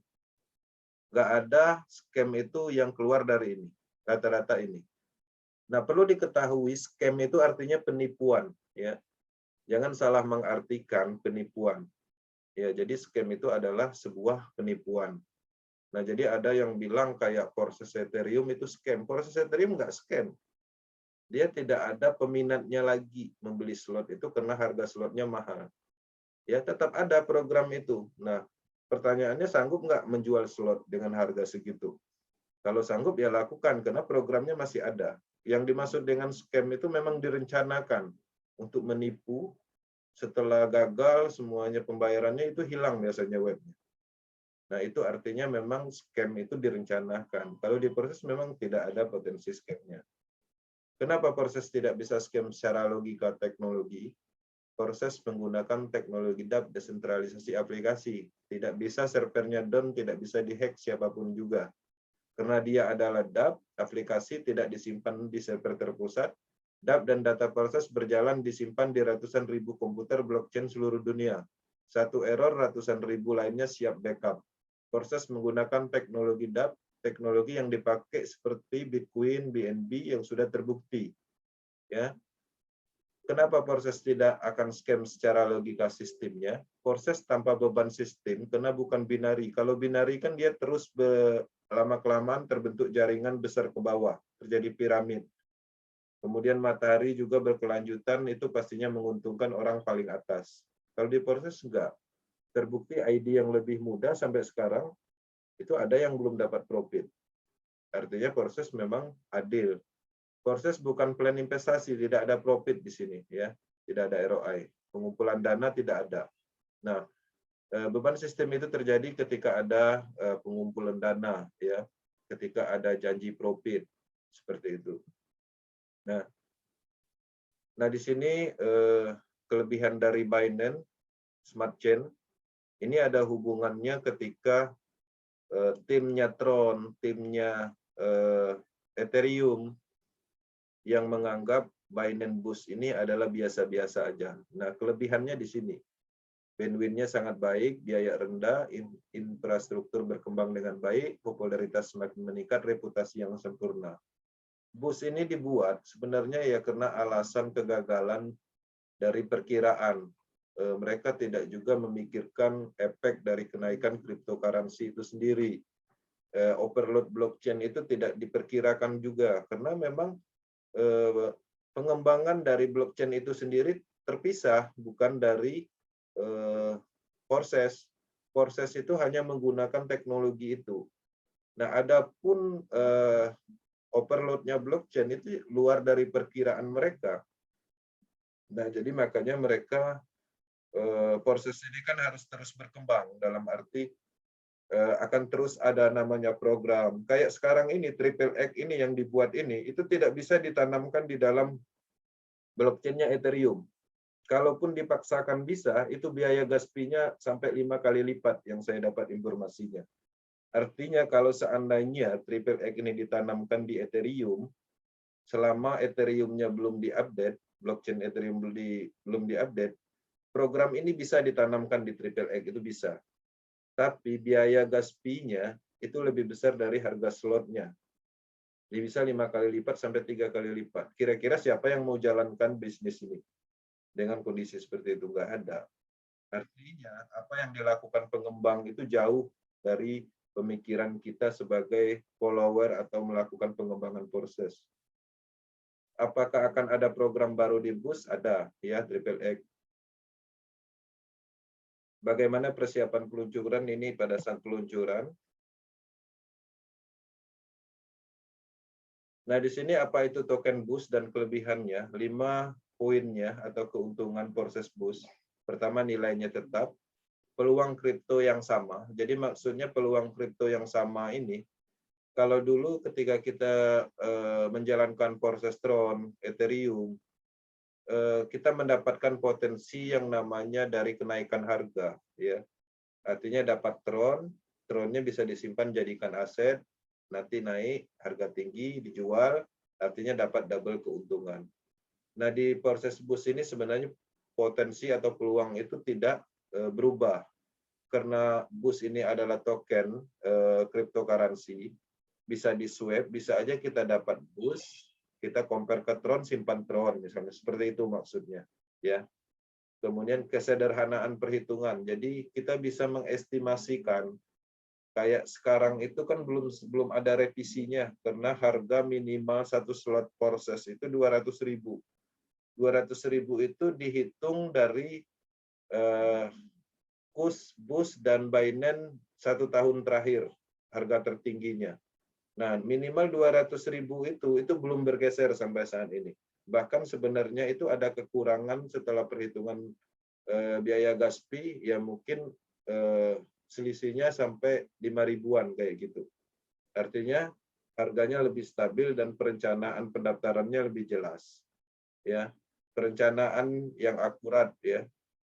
Nggak ada scam itu yang keluar dari ini. Rata-rata ini. Nah, perlu diketahui scam itu artinya penipuan. Ya, jangan salah mengartikan penipuan. Ya, jadi scam itu adalah sebuah penipuan. Nah, jadi ada yang bilang kayak proses Ethereum itu scam. Proses Ethereum nggak scam. Dia tidak ada peminatnya lagi membeli slot itu karena harga slotnya mahal. Ya, tetap ada program itu. Nah, pertanyaannya sanggup nggak menjual slot dengan harga segitu? Kalau sanggup ya lakukan, karena programnya masih ada. Yang dimaksud dengan scam itu memang direncanakan untuk menipu. Setelah gagal, semuanya pembayarannya itu hilang biasanya webnya. Nah, itu artinya memang scam itu direncanakan. Kalau diproses memang tidak ada potensi scamnya. Kenapa proses tidak bisa scam secara logika teknologi? Proses menggunakan teknologi DApp, desentralisasi aplikasi. Tidak bisa servernya down, tidak bisa dihack siapapun juga. Karena dia adalah DApp, aplikasi tidak disimpan di server terpusat. DApp dan data proses berjalan disimpan di ratusan ribu komputer blockchain seluruh dunia. Satu error, ratusan ribu lainnya siap backup. Proses menggunakan teknologi DApp, teknologi yang dipakai seperti Bitcoin, BNB yang sudah terbukti. Ya, kenapa proses tidak akan scam secara logika sistemnya? Proses tanpa beban sistem, karena bukan binari. Kalau binari kan dia terus lama-kelamaan terbentuk jaringan besar ke bawah, terjadi piramid. Kemudian matahari juga berkelanjutan, itu pastinya menguntungkan orang paling atas. Kalau di proses enggak. Terbukti ID yang lebih mudah sampai sekarang, itu ada yang belum dapat profit. Artinya proses memang adil. Proses bukan plan investasi, tidak ada profit di sini, ya, tidak ada ROI. Pengumpulan dana tidak ada. Nah, beban sistem itu terjadi ketika ada pengumpulan dana, ya, ketika ada janji profit seperti itu. Nah, di sini kelebihan dari Binance Smart Chain ini ada hubungannya ketika timnya Tron, timnya Ethereum yang menganggap Binance Boost ini adalah biasa-biasa aja. Nah, kelebihannya di sini. Bandwidth-nya sangat baik, biaya rendah, infrastruktur berkembang dengan baik, popularitas semakin meningkat, reputasi yang sempurna. Boost ini dibuat sebenarnya ya karena alasan kegagalan dari perkiraan. Mereka tidak juga memikirkan efek dari kenaikan cryptocurrency itu sendiri. Overload blockchain itu tidak diperkirakan juga, karena memang pengembangan dari blockchain itu sendiri terpisah, bukan dari proses. Proses itu hanya menggunakan teknologi itu. Nah, adapun overload-nya blockchain itu luar dari perkiraan mereka. Nah, jadi makanya mereka proses ini kan harus terus berkembang, dalam arti akan terus ada namanya program. Kayak sekarang ini, Triple X ini yang dibuat ini, itu tidak bisa ditanamkan di dalam blockchain-nya Ethereum. Kalaupun dipaksakan bisa, itu biaya gas fee-nya sampai 5 kali lipat yang saya dapat informasinya. Artinya kalau seandainya Triple X ini ditanamkan di Ethereum, selama Ethereum-nya belum diupdate, blockchain Ethereum belum diupdate, program ini bisa ditanamkan di Triple X, itu bisa. Tapi biaya gas fee-nya itu lebih besar dari harga slotnya. Jadi bisa 5 kali lipat sampai 3 kali lipat. Kira-kira siapa yang mau jalankan bisnis ini? Dengan kondisi seperti itu nggak ada. Artinya apa yang dilakukan pengembang itu jauh dari pemikiran kita sebagai follower atau melakukan pengembangan proses. Apakah akan ada program baru di Boost? Ada, ya, Triple X. Bagaimana persiapan peluncuran ini pada saat peluncuran? Nah, di sini apa itu token boost dan kelebihannya? 5 poinnya atau keuntungan proses boost. Pertama, nilainya tetap, peluang kripto yang sama. Jadi maksudnya peluang kripto yang sama ini, kalau dulu ketika kita menjalankan proses Tron, Ethereum, kita mendapatkan potensi yang namanya dari kenaikan harga, ya. Artinya dapat Tron, Tronnya bisa disimpan jadikan aset, nanti naik harga tinggi dijual, artinya dapat double keuntungan. Nah, di proses boost ini sebenarnya potensi atau peluang itu tidak berubah karena boost ini adalah token cryptocurrency, bisa di swap, bisa aja kita dapat boost, kita compare ke Tron, simpan Tron misalnya, seperti itu maksudnya, ya. Kemudian kesederhanaan perhitungan. Jadi kita bisa mengestimasikan kayak sekarang itu kan belum ada revisinya karena harga minimal satu slot proses itu 200.000. 200.000 itu dihitung dari KUS, BUS, dan Binance 1 tahun terakhir harga tertingginya. Nah, minimal 200.000 itu belum bergeser sampai saat ini. Bahkan sebenarnya itu ada kekurangan setelah perhitungan biaya gas fee, ya mungkin selisihnya sampai 5.000-an kayak gitu. Artinya harganya lebih stabil dan perencanaan pendaftarannya lebih jelas. Ya, perencanaan yang akurat, ya.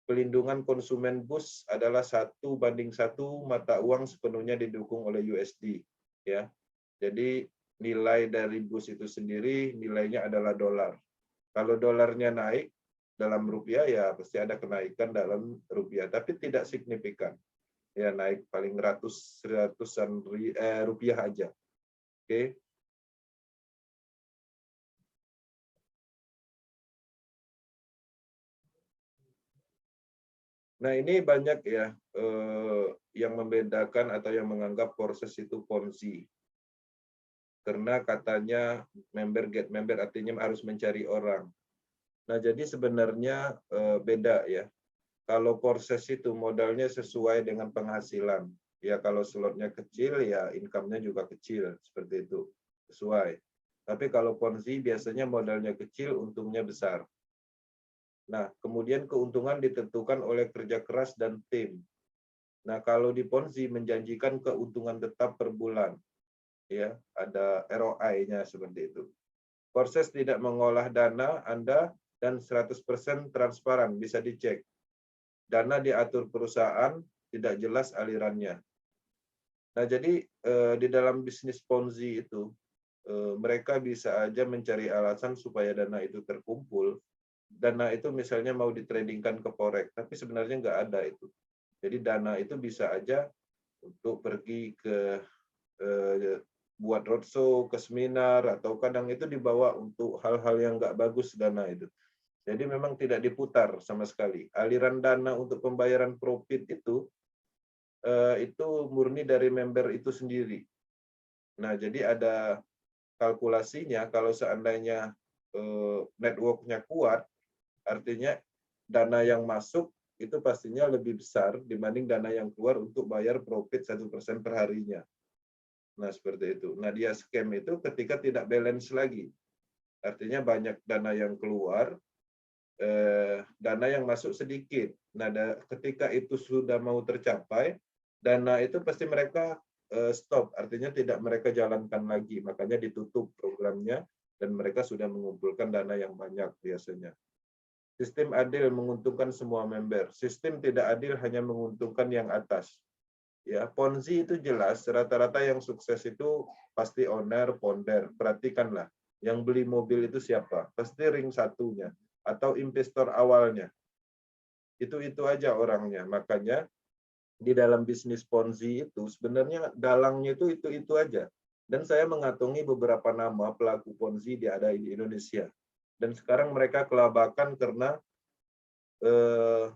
Pelindungan konsumen BUS adalah 1:1 mata uang sepenuhnya didukung oleh USD, ya. Jadi nilai dari BUS itu sendiri nilainya adalah dolar. Kalau dolarnya naik dalam rupiah, ya pasti ada kenaikan dalam rupiah, tapi tidak signifikan. Ya, naik paling ratusan rupiah aja. Oke. Nah, ini banyak ya yang membedakan atau yang menganggap proses itu Ponzi. Karena katanya member get member, artinya harus mencari orang. Nah, jadi sebenarnya beda ya. Kalau proses itu modalnya sesuai dengan penghasilan. Ya, kalau slotnya kecil, ya income-nya juga kecil. Seperti itu. Sesuai. Tapi kalau Ponzi biasanya modalnya kecil, untungnya besar. Nah, kemudian keuntungan ditentukan oleh kerja keras dan tim. Nah, kalau di Ponzi menjanjikan keuntungan tetap per bulan. Ya, ada ROI-nya seperti itu. Proses tidak mengolah dana Anda dan 100% transparan, bisa dicek. Dana diatur perusahaan, tidak jelas alirannya. Nah, jadi di dalam bisnis Ponzi itu, mereka bisa aja mencari alasan supaya dana itu terkumpul. Dana itu misalnya mau ditradingkan ke forex, tapi sebenarnya nggak ada itu. Jadi dana itu bisa aja untuk pergi ke buat roadshow, ke seminar, atau kadang itu dibawa untuk hal-hal yang nggak bagus dana itu. Jadi memang tidak diputar sama sekali. Aliran dana untuk pembayaran profit itu murni dari member itu sendiri. Nah, jadi ada kalkulasinya kalau seandainya network-nya kuat, artinya dana yang masuk itu pastinya lebih besar dibanding dana yang keluar untuk bayar profit 1% per harinya. Nah, seperti itu. Nah, dia scam itu ketika tidak balance lagi. Artinya banyak dana yang keluar, dana yang masuk sedikit. Nah, ketika itu sudah mau tercapai, dana itu pasti mereka stop. Artinya tidak mereka jalankan lagi. Makanya ditutup programnya dan mereka sudah mengumpulkan dana yang banyak biasanya. Sistem adil menguntungkan semua member. Sistem tidak adil hanya menguntungkan yang atas. Ya, Ponzi itu jelas rata-rata yang sukses itu pasti owner, founder. Perhatikanlah, yang beli mobil itu siapa? Pasti ring satunya atau investor awalnya. Itu aja orangnya. Makanya di dalam bisnis Ponzi itu sebenarnya dalangnya itu aja. Dan saya mengatungi beberapa nama pelaku Ponzi ada di Indonesia. Dan sekarang mereka kelabakan karena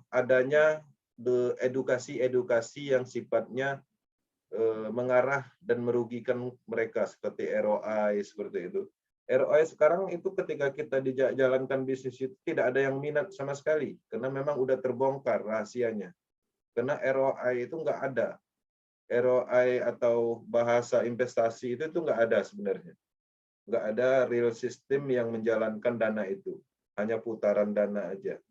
adanya edukasi yang sifatnya mengarah dan merugikan mereka seperti ROI seperti itu. ROI sekarang itu ketika kita dijalankan bisnis itu tidak ada yang minat sama sekali karena memang udah terbongkar rahasianya. Karena ROI itu nggak ada. ROI atau bahasa investasi itu nggak ada sebenarnya. nggak ada real system yang menjalankan dana itu, hanya putaran dana aja.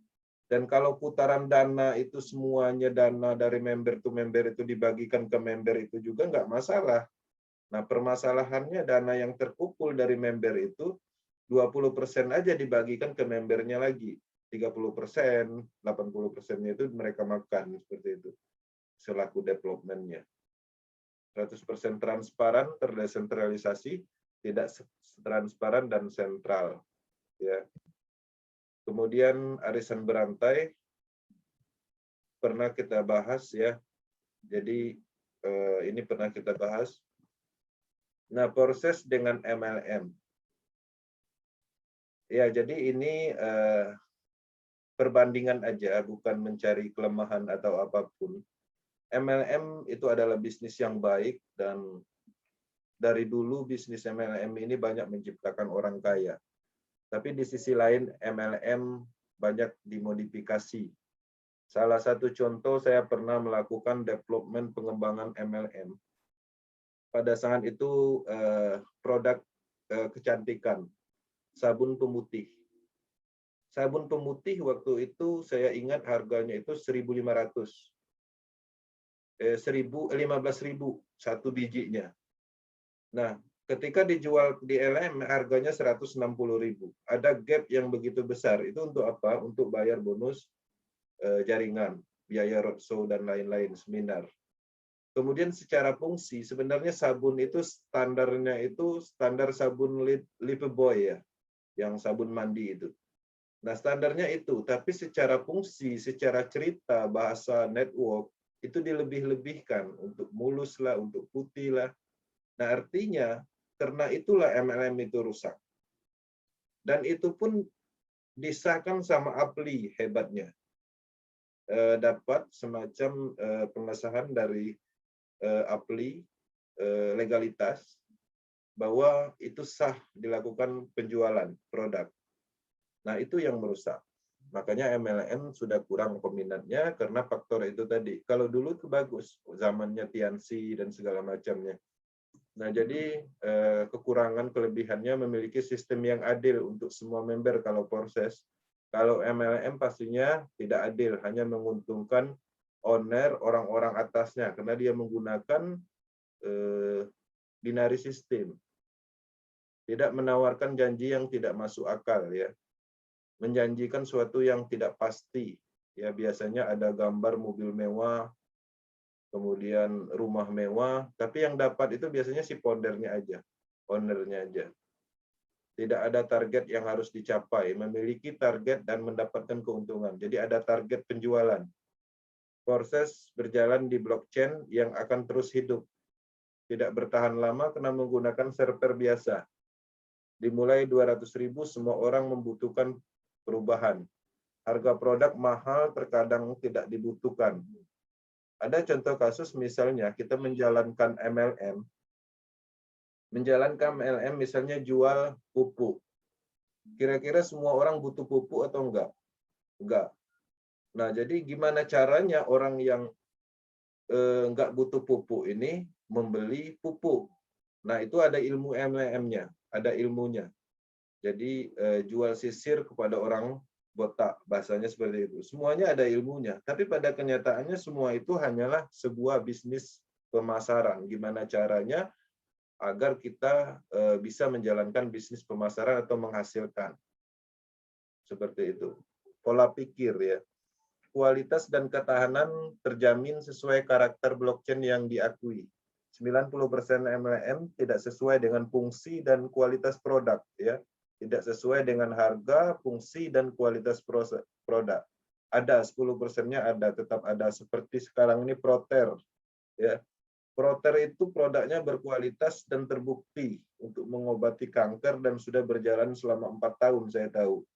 Dan kalau putaran dana itu semuanya dana dari member to member itu dibagikan ke member itu juga nggak masalah. Nah, permasalahannya dana yang terkumpul dari member itu 20% aja dibagikan ke membernya lagi. 30%, 80%-nya itu mereka makan, seperti itu. Selaku development-nya. 100% transparan, terdesentralisasi, tidak transparan dan sentral. Ya. Kemudian arisan berantai pernah kita bahas ya. Jadi ini pernah kita bahas. Nah, proses dengan MLM. Ya, jadi ini perbandingan aja, bukan mencari kelemahan atau apapun. MLM itu adalah bisnis yang baik dan dari dulu bisnis MLM ini banyak menciptakan orang kaya. Tapi di sisi lain MLM banyak dimodifikasi. Salah satu contoh saya pernah melakukan development pengembangan MLM. Pada saat itu produk kecantikan, sabun pemutih. Sabun pemutih waktu itu saya ingat harganya itu 1.500. 15.000 satu bijinya. Nah, ketika dijual di LM harganya 160.000. Ada gap yang begitu besar. Itu untuk apa? Untuk bayar bonus jaringan, biaya roadshow dan lain-lain, seminar. Kemudian secara fungsi sebenarnya sabun itu standarnya itu standar sabun Lifebuoy ya, yang sabun mandi itu. Nah, standarnya itu, tapi secara fungsi, secara cerita, bahasa network itu dilebih-lebihkan untuk mulus lah, untuk putih lah. Nah, artinya karena itulah MLM itu rusak. Dan itu pun disahkan sama APLI hebatnya. Dapat semacam pengesahan dari APLI legalitas bahwa itu sah dilakukan penjualan produk. Nah, itu yang merusak. Makanya MLM sudah kurang peminatnya karena faktor itu tadi. Kalau dulu itu bagus, zamannya Tianxi dan segala macamnya. Nah, jadi kekurangan kelebihannya memiliki sistem yang adil untuk semua member kalau proses. Kalau MLM pastinya tidak adil, hanya menguntungkan owner, orang-orang atasnya, karena dia menggunakan binary system. Tidak menawarkan janji yang tidak masuk akal, ya. Menjanjikan suatu yang tidak pasti. Ya, biasanya ada gambar mobil mewah, kemudian rumah mewah, tapi yang dapat itu biasanya si foundernya aja, ownernya aja. Tidak ada target yang harus dicapai, memiliki target dan mendapatkan keuntungan. Jadi ada target penjualan. Proses berjalan di blockchain yang akan terus hidup. Tidak bertahan lama karena menggunakan server biasa. Dimulai 200.000, semua orang membutuhkan perubahan. Harga produk mahal terkadang tidak dibutuhkan. Ada contoh kasus misalnya kita menjalankan MLM. Menjalankan MLM misalnya jual pupuk. Kira-kira semua orang butuh pupuk atau enggak? Enggak. Nah, jadi gimana caranya orang yang enggak butuh pupuk ini membeli pupuk? Nah, itu ada ilmu MLM-nya, ada ilmunya. Jadi jual sisir kepada orang botak, bahasanya seperti itu. Semuanya ada ilmunya, tapi pada kenyataannya semua itu hanyalah sebuah bisnis pemasaran. Gimana caranya agar kita bisa menjalankan bisnis pemasaran atau menghasilkan. Seperti itu. Pola pikir ya. Kualitas dan ketahanan terjamin sesuai karakter blockchain yang diakui. 90% MLM tidak sesuai dengan fungsi dan kualitas produk, ya. Tidak sesuai dengan harga, fungsi, dan kualitas produk. Ada 10%-nya ada, tetap ada. Seperti sekarang ini Proter, ya. Proter itu produknya berkualitas dan terbukti untuk mengobati kanker dan sudah berjalan selama 4 tahun saya tahu.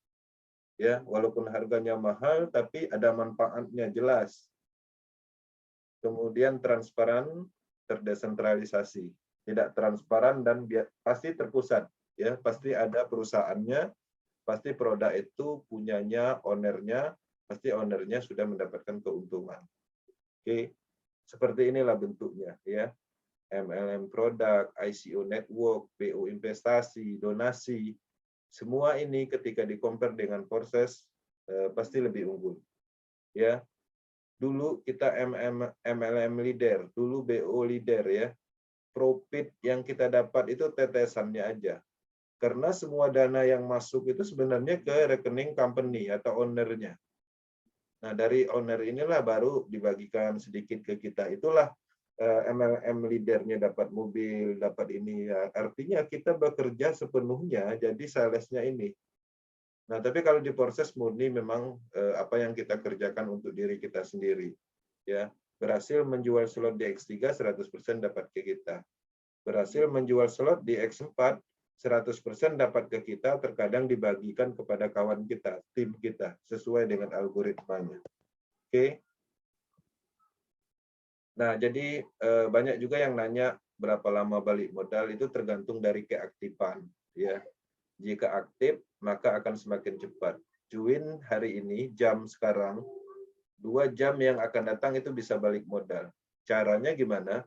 Ya, walaupun harganya mahal tapi ada manfaatnya jelas. Kemudian transparan, terdesentralisasi. Tidak transparan dan pasti terpusat, ya, pasti ada perusahaannya, pasti produk itu punyanya ownernya, pasti ownernya sudah mendapatkan keuntungan. Oke, seperti inilah bentuknya, ya. MLM produk, ICO network, BO investasi, donasi, semua ini ketika di-compare dengan proses pasti lebih unggul. Ya, dulu kita MLM leader, dulu BO leader ya. Profit yang kita dapat itu tetesannya aja. Karena semua dana yang masuk itu sebenarnya ke rekening company atau ownernya. Nah, dari owner inilah baru dibagikan sedikit ke kita. Itulah MLM leadernya dapat mobil, dapat ini. Ya. Artinya kita bekerja sepenuhnya jadi salesnya ini. Nah, tapi kalau di proses murni memang apa yang kita kerjakan untuk diri kita sendiri. Ya, berhasil menjual slot di X3 100% dapat ke kita. Berhasil menjual slot di X4 100% dapat ke kita, terkadang dibagikan kepada kawan kita, tim kita, sesuai dengan algoritmanya. Oke. Nah, jadi banyak juga yang nanya berapa lama balik modal, itu tergantung dari keaktifan. Ya. Jika aktif, maka akan semakin cepat. Join hari ini, jam sekarang, 2 jam yang akan datang itu bisa balik modal. Caranya gimana?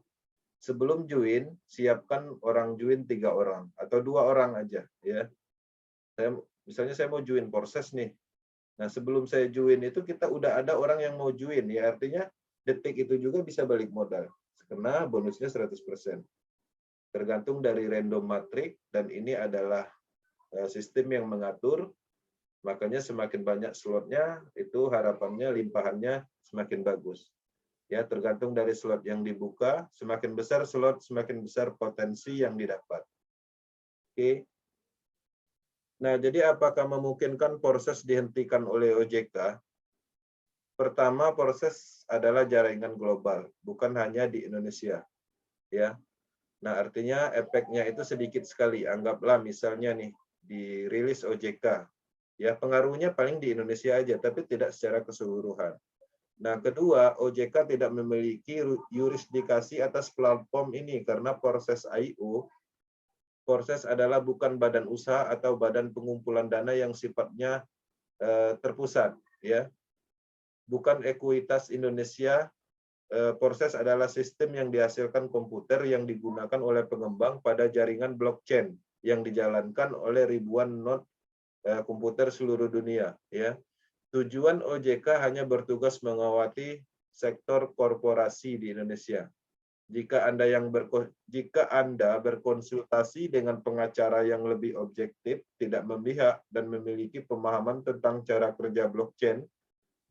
Sebelum join, siapkan orang join 3 orang atau 2 orang aja. Ya. Misalnya saya mau join proses nih. Nah, sebelum saya join itu kita udah ada orang yang mau join. Ya, artinya detik itu juga bisa balik modal. Karena bonusnya 100%. Tergantung dari random matrix dan ini adalah sistem yang mengatur, makanya semakin banyak slotnya, itu harapannya limpahannya semakin bagus. Ya, tergantung dari slot yang dibuka, semakin besar slot, semakin besar potensi yang didapat. Oke. Nah, jadi apakah memungkinkan proses dihentikan oleh OJK? Pertama, proses adalah jaringan global, bukan hanya di Indonesia. Ya. Nah, artinya efeknya itu sedikit sekali. Anggaplah misalnya nih, dirilis OJK. Ya, pengaruhnya paling di Indonesia aja, tapi tidak secara keseluruhan. Nah, kedua, OJK tidak memiliki yurisdikasi atas platform ini karena proses I.O. Proses adalah bukan badan usaha atau badan pengumpulan dana yang sifatnya terpusat, ya. Bukan ekuitas Indonesia. Proses adalah sistem yang dihasilkan komputer yang digunakan oleh pengembang pada jaringan blockchain yang dijalankan oleh ribuan node komputer seluruh dunia, ya. Tujuan OJK hanya bertugas mengawasi sektor korporasi di Indonesia. Jika Anda berkonsultasi dengan pengacara yang lebih objektif, tidak memihak, dan memiliki pemahaman tentang cara kerja blockchain,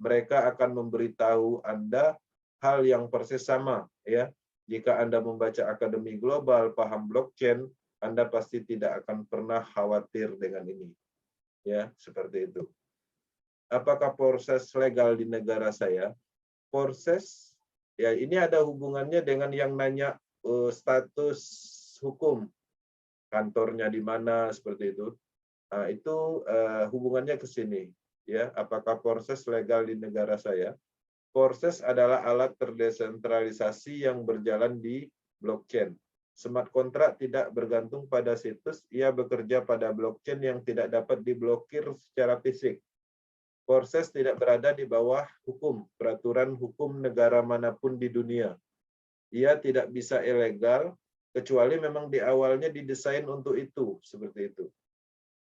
mereka akan memberitahu Anda hal yang persis sama. Ya, jika Anda membaca Akademi Global Paham Blockchain, Anda pasti tidak akan pernah khawatir dengan ini. Ya, seperti itu. Apakah proses legal di negara saya? Proses ya ini ada hubungannya dengan yang nanya status hukum, kantornya di mana, seperti itu. Nah, itu hubungannya ke sini. Ya, apakah proses legal di negara saya? Proses adalah alat terdesentralisasi yang berjalan di blockchain. Smart contract tidak bergantung pada situs, ia bekerja pada blockchain yang tidak dapat diblokir secara fisik. Proses tidak berada di bawah hukum, peraturan hukum negara manapun di dunia. Ia tidak bisa ilegal, kecuali memang di awalnya didesain untuk itu, seperti itu.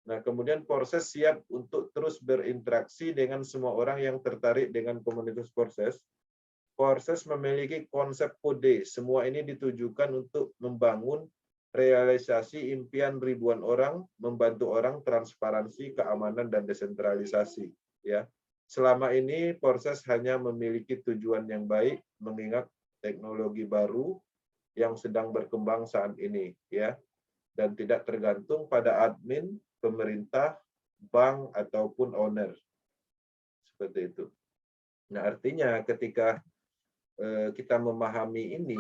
Nah, kemudian proses siap untuk terus berinteraksi dengan semua orang yang tertarik dengan komunitas proses. Proses memiliki konsep kode. Semua ini ditujukan untuk membangun realisasi impian ribuan orang, membantu orang transparansi, keamanan, dan desentralisasi. Ya, selama ini proses hanya memiliki tujuan yang baik, mengingat teknologi baru yang sedang berkembang saat ini, ya, dan tidak tergantung pada admin, pemerintah, bank, ataupun owner. Seperti itu. Nah, artinya ketika kita memahami ini,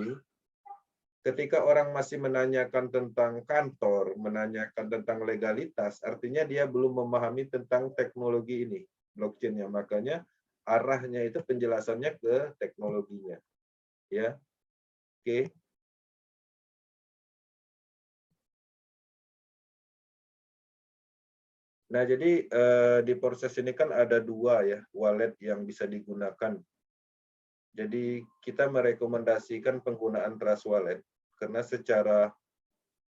ketika orang masih menanyakan tentang kantor, menanyakan tentang legalitas, artinya dia belum memahami tentang teknologi ini, blockchain-nya. Makanya arahnya itu penjelasannya ke teknologinya. Ya. Oke. Nah, jadi di proses ini kan ada 2 ya wallet yang bisa digunakan. Jadi kita merekomendasikan penggunaan Trust Wallet. karena secara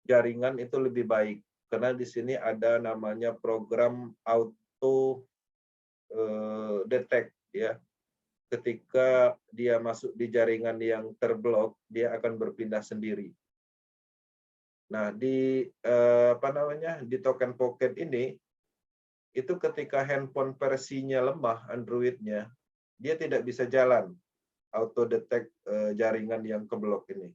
jaringan itu lebih baik. Karena di sini ada namanya program auto detect ya. Ketika dia masuk di jaringan yang terblok, dia akan berpindah sendiri. Nah, di di Token Pocket ini itu ketika handphone versinya lemah Android-nya, dia tidak bisa jalan auto detect jaringan yang keblok ini.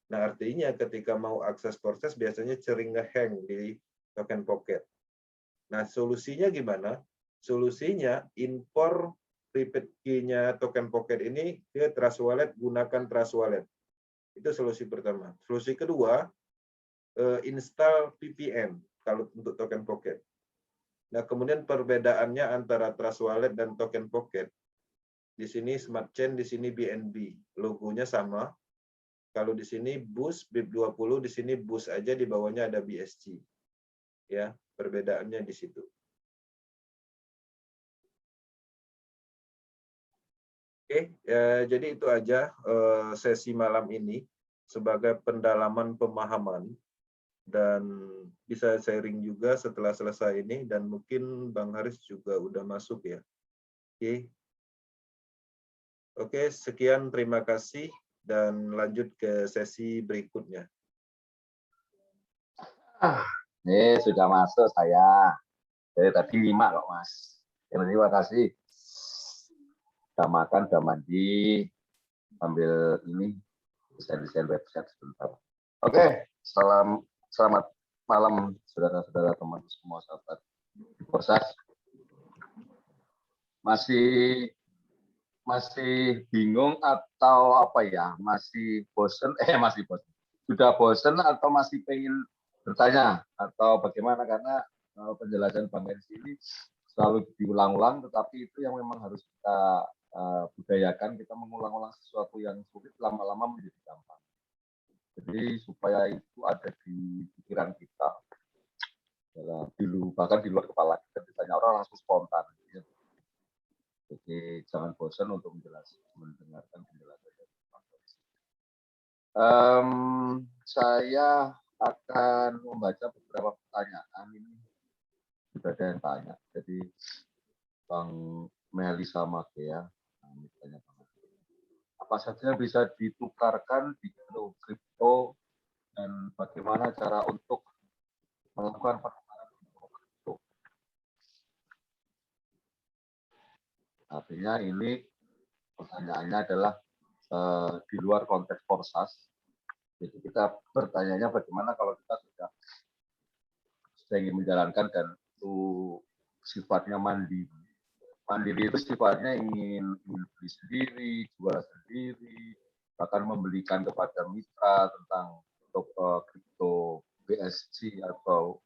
Nah, artinya ketika mau akses proses biasanya sering nge-hang di Token Pocket. Nah, solusinya gimana? Solusinya impor private key-nya Token Pocket ini ke Trust Wallet, gunakan Trust Wallet. Itu solusi pertama. Solusi kedua, install VPN kalau untuk Token Pocket. Nah, kemudian perbedaannya antara Trust Wallet dan Token Pocket. Di sini Smart Chain, di sini BNB. Logonya sama. Kalau di sini BUS, BIP20, di sini BUS aja, di bawahnya ada BSC. Ya, perbedaannya di situ. Oke, jadi itu aja sesi malam ini sebagai pendalaman pemahaman dan bisa sharing juga setelah selesai ini dan mungkin Bang Haris juga udah masuk ya. Oke. Oke, sekian terima kasih dan lanjut ke sesi berikutnya. Ini sudah masuk saya. Dari tadi 5 kok Mas. Terima kasih. Udah makan, udah mandi, sambil ini desain-desain website sebentar. Oke, selamat malam saudara-saudara teman semua sahabat Borsas. Masih bingung atau apa ya? Masih bosen? Sudah bosen atau masih pengen bertanya atau bagaimana? Karena penjelasan Bang Hensi ini selalu diulang-ulang, tetapi itu yang memang harus kita budayakan. Kita mengulang-ulang sesuatu yang sulit lama-lama menjadi gampang. Jadi supaya itu ada di pikiran kita, bahkan di luar kepala kita, ditanya orang langsung spontan. Jadi jangan bosan untuk mendengarkan penjelasan. Saya akan membaca beberapa pertanyaan ini. Sudah ada yang tanya. Jadi Bang Melisa Magea, apa saja bisa ditukarkan di kripto dan bagaimana cara untuk melakukan penukaran kripto? Artinya ini pertanyaannya adalah di luar konteks Borsas. Jadi kita bertanya bagaimana kalau kita sudah ingin menjalankan dan itu sifatnya mandiri. Mandiri itu sifatnya ingin beli sendiri, jual sendiri, bahkan membelikan kepada mitra tentang untuk kripto BSC atau